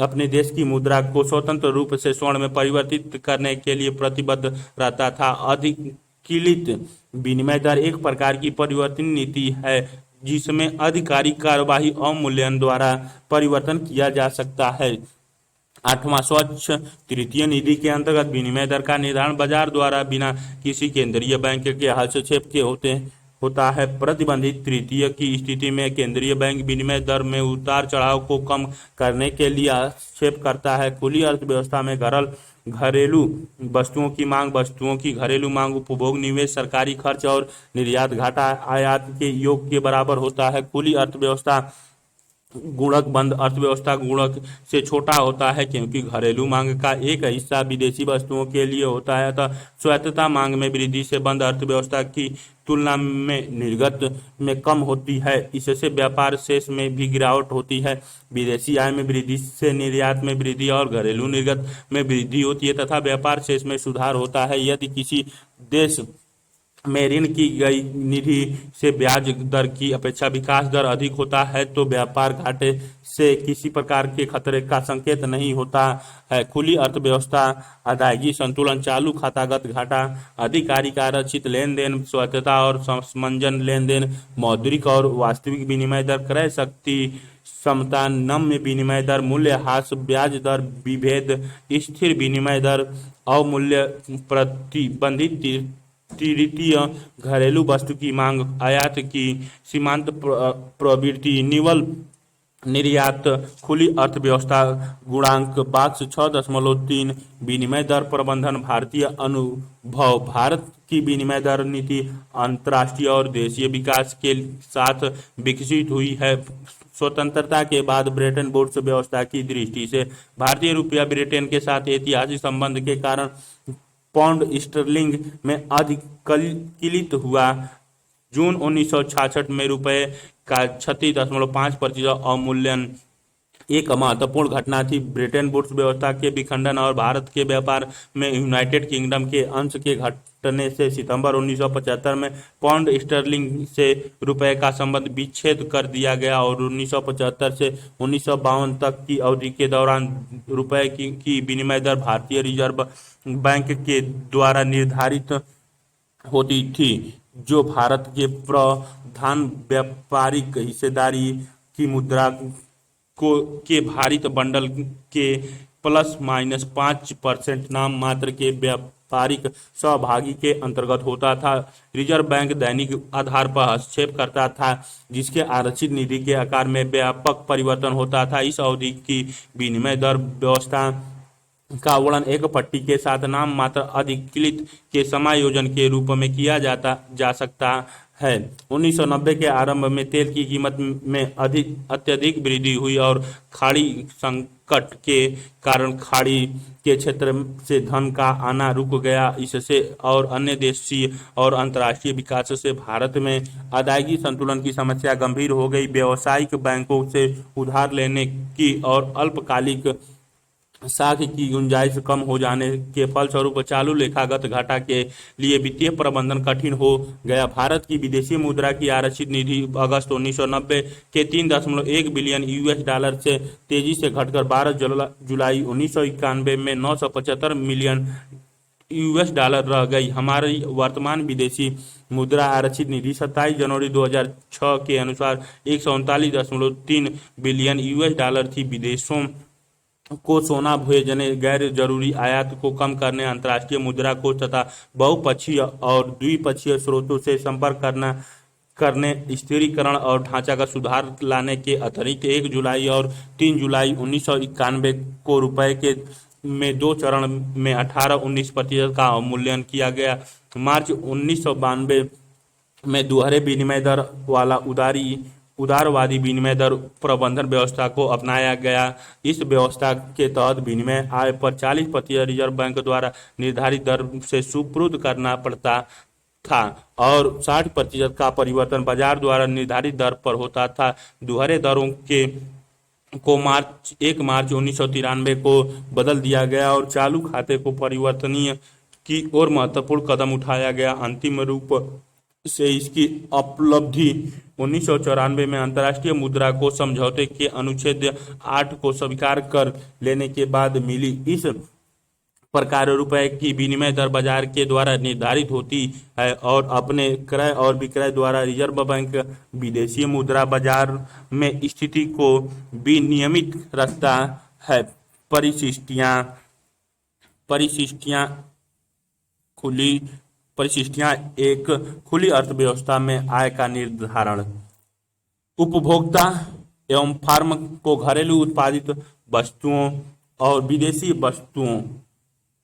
अपने देश की मुद्रा को स्वतंत्र रूप से स्वर्ण में परिवर्तित करने के लिए प्रतिबद्ध रहता था। अधिकृत विनिमय दर एक प्रकार की परिवर्तन नीति है, जिसमें आधिकारिक कार्यवाही अवमूल्यन द्वारा परिवर्तन किया जा सकता है। आठवां, स्वच्छ तृतीय निधि के अंतर्गत विनिमय दर का निर्धारण बाजार द्वारा बिना किसी केंद्रीय बैंक के हस्तक्षेप के होता है। प्रतिबंधित तृतीय की स्थिति में केंद्रीय बैंक विनिमय दर में उतार चढ़ाव को कम करने के लिए हस्तक्षेप करता है। खुली अर्थव्यवस्था में घरेलू वस्तुओं की मांग, वस्तुओं की घरेलू मांग, उपभोग, निवेश, सरकारी खर्च और निर्यात घाटा आयात के योग के बराबर होता है। खुली अर्थव्यवस्था गुणक बंद अर्थव्यवस्था गुणक से छोटा होता है, क्योंकि घरेलू मांग का एक हिस्सा विदेशी वस्तुओं के लिए होता है। अतः स्वायत्तता मांग में वृद्धि से बंद अर्थव्यवस्था की तुलना में निर्गत में कम होती है। इससे व्यापार शेष में भी गिरावट होती है। विदेशी आय में वृद्धि से निर्यात में वृद्धि और घरेलू निर्गत में वृद्धि होती है तथा व्यापार शेष में सुधार होता है। यदि किसी देश में ऋण की गई निधि से ब्याज दर की अपेक्षा विकास दर अधिक होता है तो व्यापार घाटे से किसी प्रकार के खतरे का संकेत नहीं होता है। खुली अर्थव्यवस्था अदायगी संतुलन, चालू खातागत घाटा, आधिकारिक आरक्षित लेन देन, स्वायत्तता और समंजन लेन देन, मौद्रिक और वास्तविक विनिमय दर, क्रय शक्ति समता, नम्य विनिमय दर, मूल्यह्रास, ब्याज दर विभेद, स्थिर विनिमय दर, अवमूल्य, प्रतिबंधित तृतीय, घरेलू वस्तु की मांग, आयात की सीमांत प्रवृत्ति, निवल निर्यात, खुली अर्थव्यवस्था गुणांक, बॉक्स 6.3, विनिमय दर प्रबंधन, भारतीय अनुभव। भारत की विनिमय दर नीति अंतर्राष्ट्रीय और देशीय विकास के साथ विकसित हुई है। स्वतंत्रता के बाद ब्रेटन वुड्स व्यवस्था की दृष्टि से भारतीय रुपया ब्रिटेन के साथ ऐतिहासिक संबंध के कारण पाउंड स्टर्लिंग में अधिकलित हुआ। जून 1966 में रुपए का 36.5% अवमूल्यन एक महत्वपूर्ण घटना थी। ब्रिटेन वुड्स व्यवस्था के विखंडन और भारत के व्यापार में यूनाइटेड किंगडम के अंश के घटने से सितंबर 1975 में पाउंड स्टर्लिंग से रुपए का संबंध विच्छेद कर दिया गया और 1975 से 1952 तक की अवधि के दौरान रुपए की विनिमय दर भारतीय रिजर्व बैंक के द्वारा निर्धारित होती थी, जो भारत के प्रधान व्यापारिक हिस्सेदारी की मुद्रा के भारित बंडल के ±5% नाम मात्र के व्यापारिक सहभागी के अंतर्गत होता था। रिजर्व बैंक दैनिक आधार पर हस्तक्षेप करता था, जिसके आरक्षित निधि के आकार में व्यापक परिवर्तन होता था। इस अवधि की विनिमय दर व्यवस्था का वर्णन एक पट्टी के साथ नाम मात्र अधिकृत के समायोजन के रूप में किया जा सकता है। 1990 के आरंभ में तेल की कीमत में अत्यधिक वृद्धि हुई और खाड़ी संकट के कारण खाड़ी के क्षेत्र से धन का आना रुक गया। इससे और अन्य देशीय और अंतर्राष्ट्रीय विकास से भारत में अदायगी संतुलन की समस्या गंभीर हो गई। व्यावसायिक बैंकों से उधार लेने की और अल्पकालिक साख की गुंजाइश कम हो जाने के फलस्वरूप चालू लेखागत घाटा के लिए वित्तीय प्रबंधन कठिन हो गया। भारत की विदेशी मुद्रा की आरक्षित निधि अगस्त 1990 के 3.1 बिलियन यूएस डॉलर से तेजी से घटकर 12 जुलाई 1991 में 975 मिलियन यूएस डॉलर रह गई। हमारी वर्तमान विदेशी मुद्रा आरक्षित निधि 27 जनवरी 2006 के अनुसार 139.3 बिलियन यूएस डॉलर थी। विदेशों को सोना भेजने, गैर जरूरी आयात को कम करने, अंतर्राष्ट्रीय मुद्रा कोष तथा बहुपक्षीय और द्विपक्षीय स्रोतों से संपर्क करने, स्थिरीकरण और ढांचागत सुधार लाने के अतिरिक्त 1 जुलाई और 3 जुलाई 1991 को रुपए के में 2 चरण में 18-19% का अवमूल्यन किया गया। मार्च 1992 में दोहरे विनिमय दर वाला उधारी उदारवादी विनिमय दर प्रबंधन व्यवस्था को अपनाया गया। इस व्यवस्था के तहत विनिमय आय पर 40% रिजर्व बैंक द्वारा निर्धारित दर से सुपुर्द करना पड़ता था और 60% का परिवर्तन बाजार द्वारा निर्धारित दर पर होता था। दोहरे दरों के को 1 मार्च 1993 को बदल दिया गया और चालू खाते को परिवर्तनीय की ओर महत्वपूर्ण कदम उठाया गया। अंतिम रूप से इसकी उपलब्धि 1994 में अंतर्राष्ट्रीय मुद्रा कोष समझौते के अनुच्छेद 8 को स्वीकार कर लेने के बाद मिली। इस प्रकार रुपए की विनिमय दर बाजार के द्वारा निर्धारित होती है और अपने क्रय और विक्रय द्वारा रिजर्व बैंक विदेशी मुद्रा बाजार में स्थिति को विनियमित रखता है। परिशिष्टियां परिशिष्टियां खुली परिशिष्टियां एक खुली अर्थव्यवस्था में आय का निर्धारण। उपभोक्ता एवं फर्म को घरेलू उत्पादित वस्तुओं और विदेशी वस्तुओं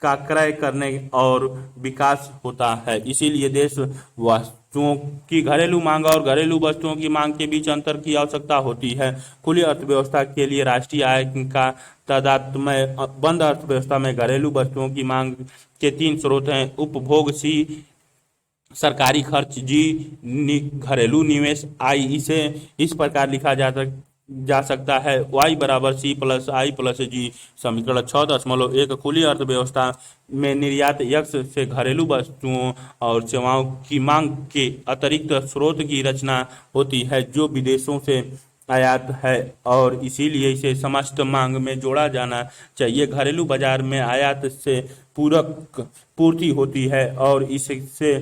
का क्रय करने और विकास होता है। इसीलिए देश वस्तुओं की घरेलू मांग और घरेलू वस्तुओं की मांग के बीच अंतर की आवश्यकता होती है। खुली अर्थव्यवस्था के लिए राष्ट्रीय आय का तादात्म्य बंद अर्थव्यवस्था में घरेलू वस्तुओं की मांग के 3 स्रोत हैं। उपभोग सी, सरकारी खर्च जी, घरेलू निवेश आई। इसे इस प्रकार लिखा जा सकता है y बराबर सी प्लस आई प्लस जी। समीकरण 6.1 खुली अर्थव्यवस्था में निर्यात यक्ष से घरेलू वस्तुओं और सेवाओं की मांग के अतिरिक्त स्रोत की रचना होती है जो विदेशों से आयात है और इसीलिए इसे समस्त मांग में जोड़ा जाना चाहिए। घरेलू बाजार में आयात से पूरक पूर्ति होती है और इससे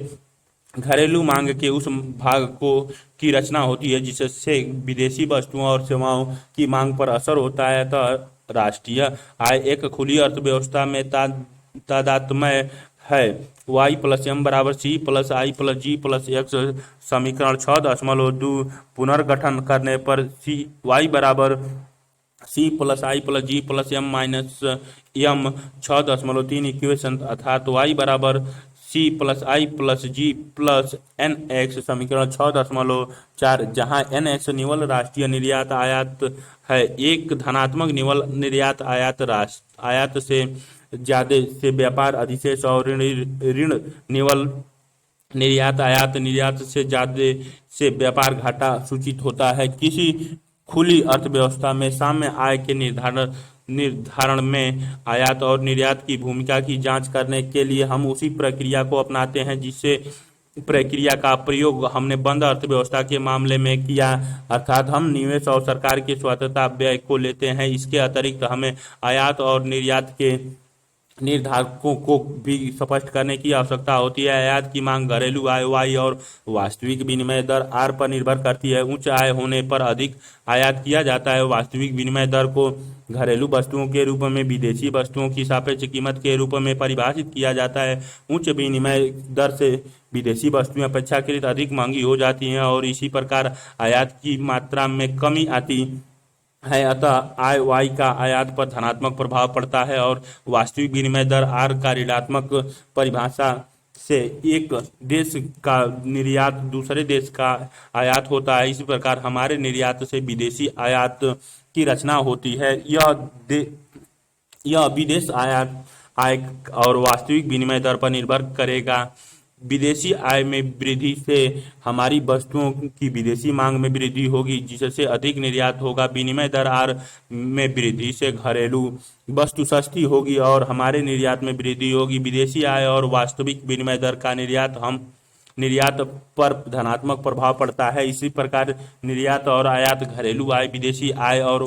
घरेलू मांग के उस भाग को की रचना होती है जिससे विदेशी वस्तुओं और सेवाओं की मांग पर असर होता है। तो राष्ट्रीय आय एक खुली अर्थव्यवस्था में तादात्म्य है। y प्लस एम बराबर C plus I plus G plus X. समीकरण 6.2 पुनर्गठन करने पर y बराबर C plus I plus G plus M minus M 6.3 equation अर्थात y बराबर C plus I plus G plus N X. समीकरण 6.4 जहाँ एन एक्स निवल राष्ट्रीय निर्यात आयात है। एक धनात्मक निवल निर्यात आयात से ज्यादा से व्यापार अधिशेष और ऋण निवल निर्यात से ज्यादा से व्यापार घाटा सूचित होता है। किसी खुली अर्थव्यवस्था में साम्य आय के निर्धारण में आयात और निर्यात की भूमिका की जांच करने के लिए हम उसी प्रक्रिया को अपनाते हैं जिससे प्रक्रिया का प्रयोग हमने बंद अर्थव्यवस्था के मामले में किया, अर्थात हम निवेश और सरकार की स्वतंत्रता व्यय को लेते हैं। इसके अतिरिक्त हमें आयात और निर्यात के निर्धारकों को भी स्पष्ट करने की आवश्यकता होती है। आयात की मांग घरेलू आय y और वास्तविक विनिमय दर r पर निर्भर करती है। उच्च आय होने पर अधिक आयात किया जाता है। वास्तविक विनिमय दर को घरेलू वस्तुओं के रूप में विदेशी वस्तुओं की सापेक्ष कीमत के रूप में परिभाषित किया जाता है। उच्च विनिमय दर से विदेशी वस्तुएं अपेक्षाकृत अधिक महंगी हो जाती हैं और इसी प्रकार आयात की मात्रा में कमी आती है। अतः आय y का आयात पर धनात्मक प्रभाव पड़ता है और वास्तविक विनिमय दर r का ऋणात्मक परिभाषा से एक देश का निर्यात दूसरे देश का आयात होता है। इस प्रकार हमारे निर्यात से विदेशी आयात की रचना होती है। यह विदेश आयात आय और वास्तविक विनिमय दर पर निर्भर करेगा। विदेशी आय में वृद्धि से हमारी वस्तुओं की विदेशी मांग में वृद्धि होगी जिससे अधिक निर्यात होगा। विनिमय दर r में वृद्धि से घरेलू वस्तु सस्ती होगी और हमारे निर्यात में वृद्धि होगी। विदेशी आय और वास्तविक विनिमय दर का निर्यात पर धनात्मक प्रभाव पड़ता है। इसी प्रकार निर्यात और आयात घरेलू आय, विदेशी आय और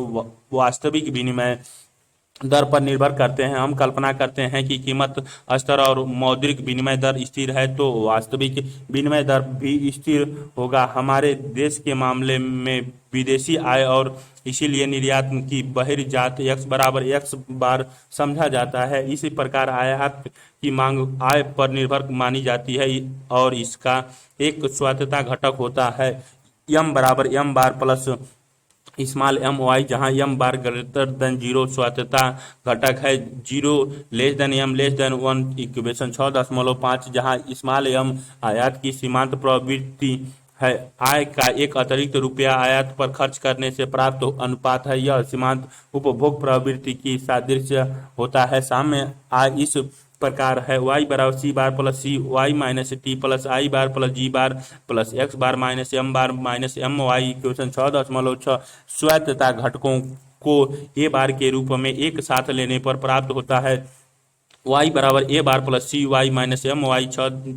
वास्तविक विनिमय दर पर निर्भर करते हैं। हम कल्पना करते हैं कि कीमत स्तर और मौद्रिक विनिमय दर स्थिर है तो वास्तविक विनिमय दर भी स्थिर होगा हमारे देश के मामले में विदेशी आय और इसीलिए निर्यात की बहिर्जात x बराबर x बार समझा जाता है। इसी प्रकार आयात की मांग आय पर निर्भर मानी जाती है और इसका एक स्वायत्तता घटक होता है m बराबर m bar plus small M Y, जहाँ एम बार ग्रेटर देन 0 स्वायत्तता घटक है। 0 less than M less than 1 equation 6.5 जहाँ स्मॉल एम आयात की सीमांत प्रवृत्ति है आय का एक अतिरिक्त रुपया आयात पर खर्च करने से प्राप्त अनुपात है। यह सीमांत उपभोग प्रवृत्ति की सादृश्य होता है। साम्य आय इस प्रकार है: वाई बराबर सी बार plus C Y minus T plus आई बार प्लस जी बार प्लस एक्स बार माइनस एम वाई इक्वेशन 6.6 स्वायत्तता घटकों को ए बार के रूप में एक साथ लेने पर प्राप्त होता है। वाई बराबर A bar plus C Y minus M Y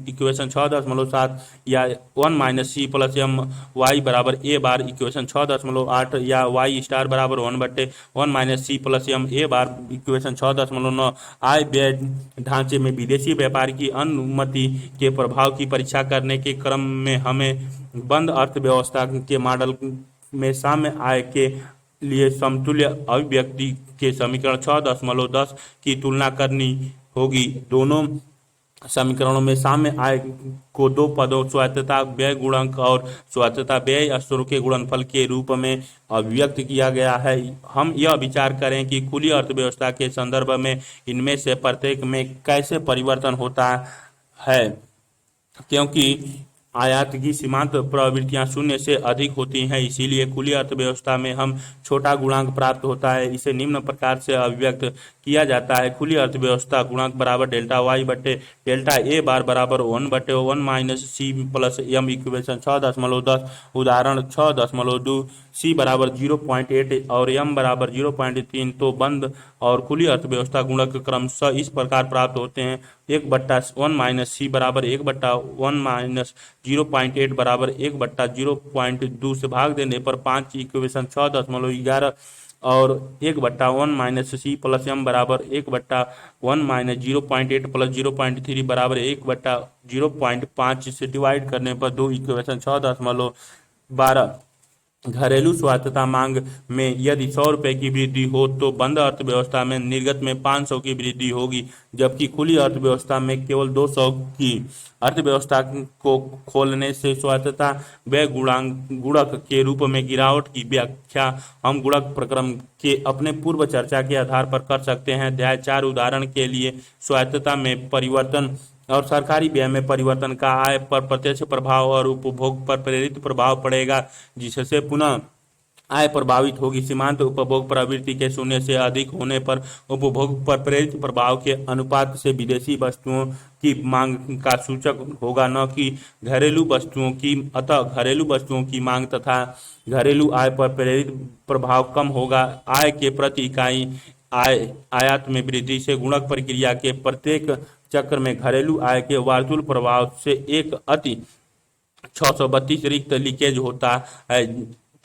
equation 6.7 या 1 माइनस सी प्लस एम वाई बराबर ए बार इक्वेशन 6.8 या वाई स्टार बराबर 1/1 minus C plus M A bar equation 6.9। आय व्यय ढांचे में विदेशी व्यापार की अनुमति के प्रभाव की परीक्षा करने के क्रम में हमें बंद अर्थव्यवस्था के मॉडल में साम्य आय के लिए समतुल्य अभिव्यक्ति के समीकरण 6.10 की तुलना करनी होगी। दोनों समीकरणों में साम्य आय को दो पदों स्वायत्तता व्यय गुणक और स्वायत्तता व्यय स्तरों के गुणनफल के रूप में अभिव्यक्त किया गया है। हम यह विचार करें कि खुली अर्थव्यवस्था के संदर्भ में इनमें से प्रत्येक में कैसे परिवर्तन होता है। क्योंकि आयात की सीमांत प्रवृत्तियां शून्य से अधिक होती हैं, इसीलिए खुली अर्थव्यवस्था में हम छोटा गुणांक प्राप्त होता है। इसे निम्न प्रकार से अभिव्यक्त किया जाता है: खुली अर्थव्यवस्था गुणांक बराबर डेल्टा वाई बटे डेल्टा ए बार बराबर 1/1 माइनस सी प्लस एम इक्वेशन 6.10। उदाहरण 6.2 सी बराबर 0.8 और एम बराबर 0.3। तो बंद और खुली अर्थव्यवस्था गुणक क्रमशः इस प्रकार प्राप्त होते हैं: 1/1 माइनस सी बराबर 1/1 माइनस 0.8 बराबर 1/0.2 से भाग देने पर 5 इक्वेशन 6.11 और 1/1 माइनस सी प्लस एम बराबर 1/1 माइनस 0.8 प्लस 0.3 बराबर 1/0.5 से डिवाइड करने पर 2 इक्वेशन 6.12। घरेलू स्वायत्तता मांग में यदि 100 रुपये की वृद्धि हो तो बंद अर्थव्यवस्था में निर्गत में 500 की वृद्धि होगी, जबकि खुली अर्थव्यवस्था में केवल 200 की। अर्थव्यवस्था को खोलने से स्वायत्तता व्यय गुणक के रूप में गिरावट की व्याख्या हम गुणक प्रक्रम के अपने पूर्व चर्चा के आधार पर कर सकते हैं। अध्याय 4 उदाहरण के लिए स्वायत्तता में परिवर्तन और सरकारी व्यय में परिवर्तन का आय पर प्रत्यक्ष प्रभाव और उपभोग पर प्रेरित प्रभाव पड़ेगा, जिससे पुनः आय प्रभावित होगी। सीमांत उपभोग प्रवृत्ति के शून्य से अधिक होने पर उपभोग पर प्रेरित प्रभाव के अनुपात से विदेशी वस्तुओं की मांग का सूचक होगा, न कि घरेलू वस्तुओं की। अतः घरेलू वस्तुओं की मांग तथा घरेलू आय पर प्रेरित प्रभाव कम होगा। आय के प्रति इकाई आयात में वृद्धि से गुणक प्रक्रिया के प्रत्येक चक्र में घरेलू आय के वार्तुल प्रभाव से एक अति 632 रिक्त लीकेज होता है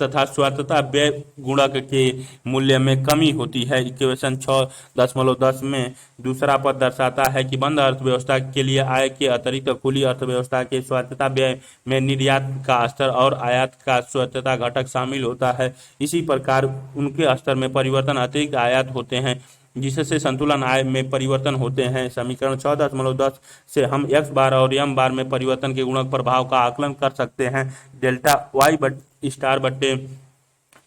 तथा स्वायत्तता व्यय गुणक के मूल्य में कमी होती है। इक्वेशन 6.10 में दूसरा पद दर्शाता है कि बंद अर्थव्यवस्था के लिए आय के अतिरिक्त खुली अर्थव्यवस्था के स्वायत्तता व्यय में निर्यात का स्तर और आयात का स्वायत्तता घटक शामिल होता है। इसी प्रकार उनके स्तर में परिवर्तन अतिरिक्त आयात होते हैं, जिससे संतुलन आय में परिवर्तन होते हैं। समीकरण 6.10 से हम एक्स बार और एम बार में परिवर्तन के गुणक प्रभाव का आकलन कर सकते हैं। डेल्टा वाई स्टार बट्टे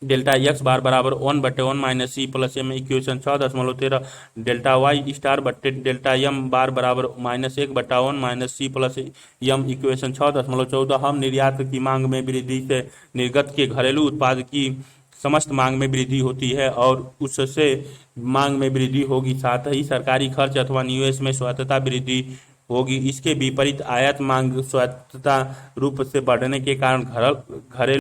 डेल्टा एक्स बार बराबर 1/1 माइनस सी plus M equation 6.13। Delta y star बट्टे डेल्टा एम बार बराबर -1/1 माइनस सी प्लस एम इक्वेशन 6.14। हम निर्यात की मांग में वृद्धि से निर्गत के घरेलू उत्पाद की समस्त मांग में वृद्धि होती है और उससे मांग में वृद्धि होगी, साथ ही सरकारी खर्च अथवा निवेश में स्वायत्तता वृद्धि होगी। इसके विपरीत आयात मांग स्वायत्तता रूप से बढ़ने के कारण घरेलू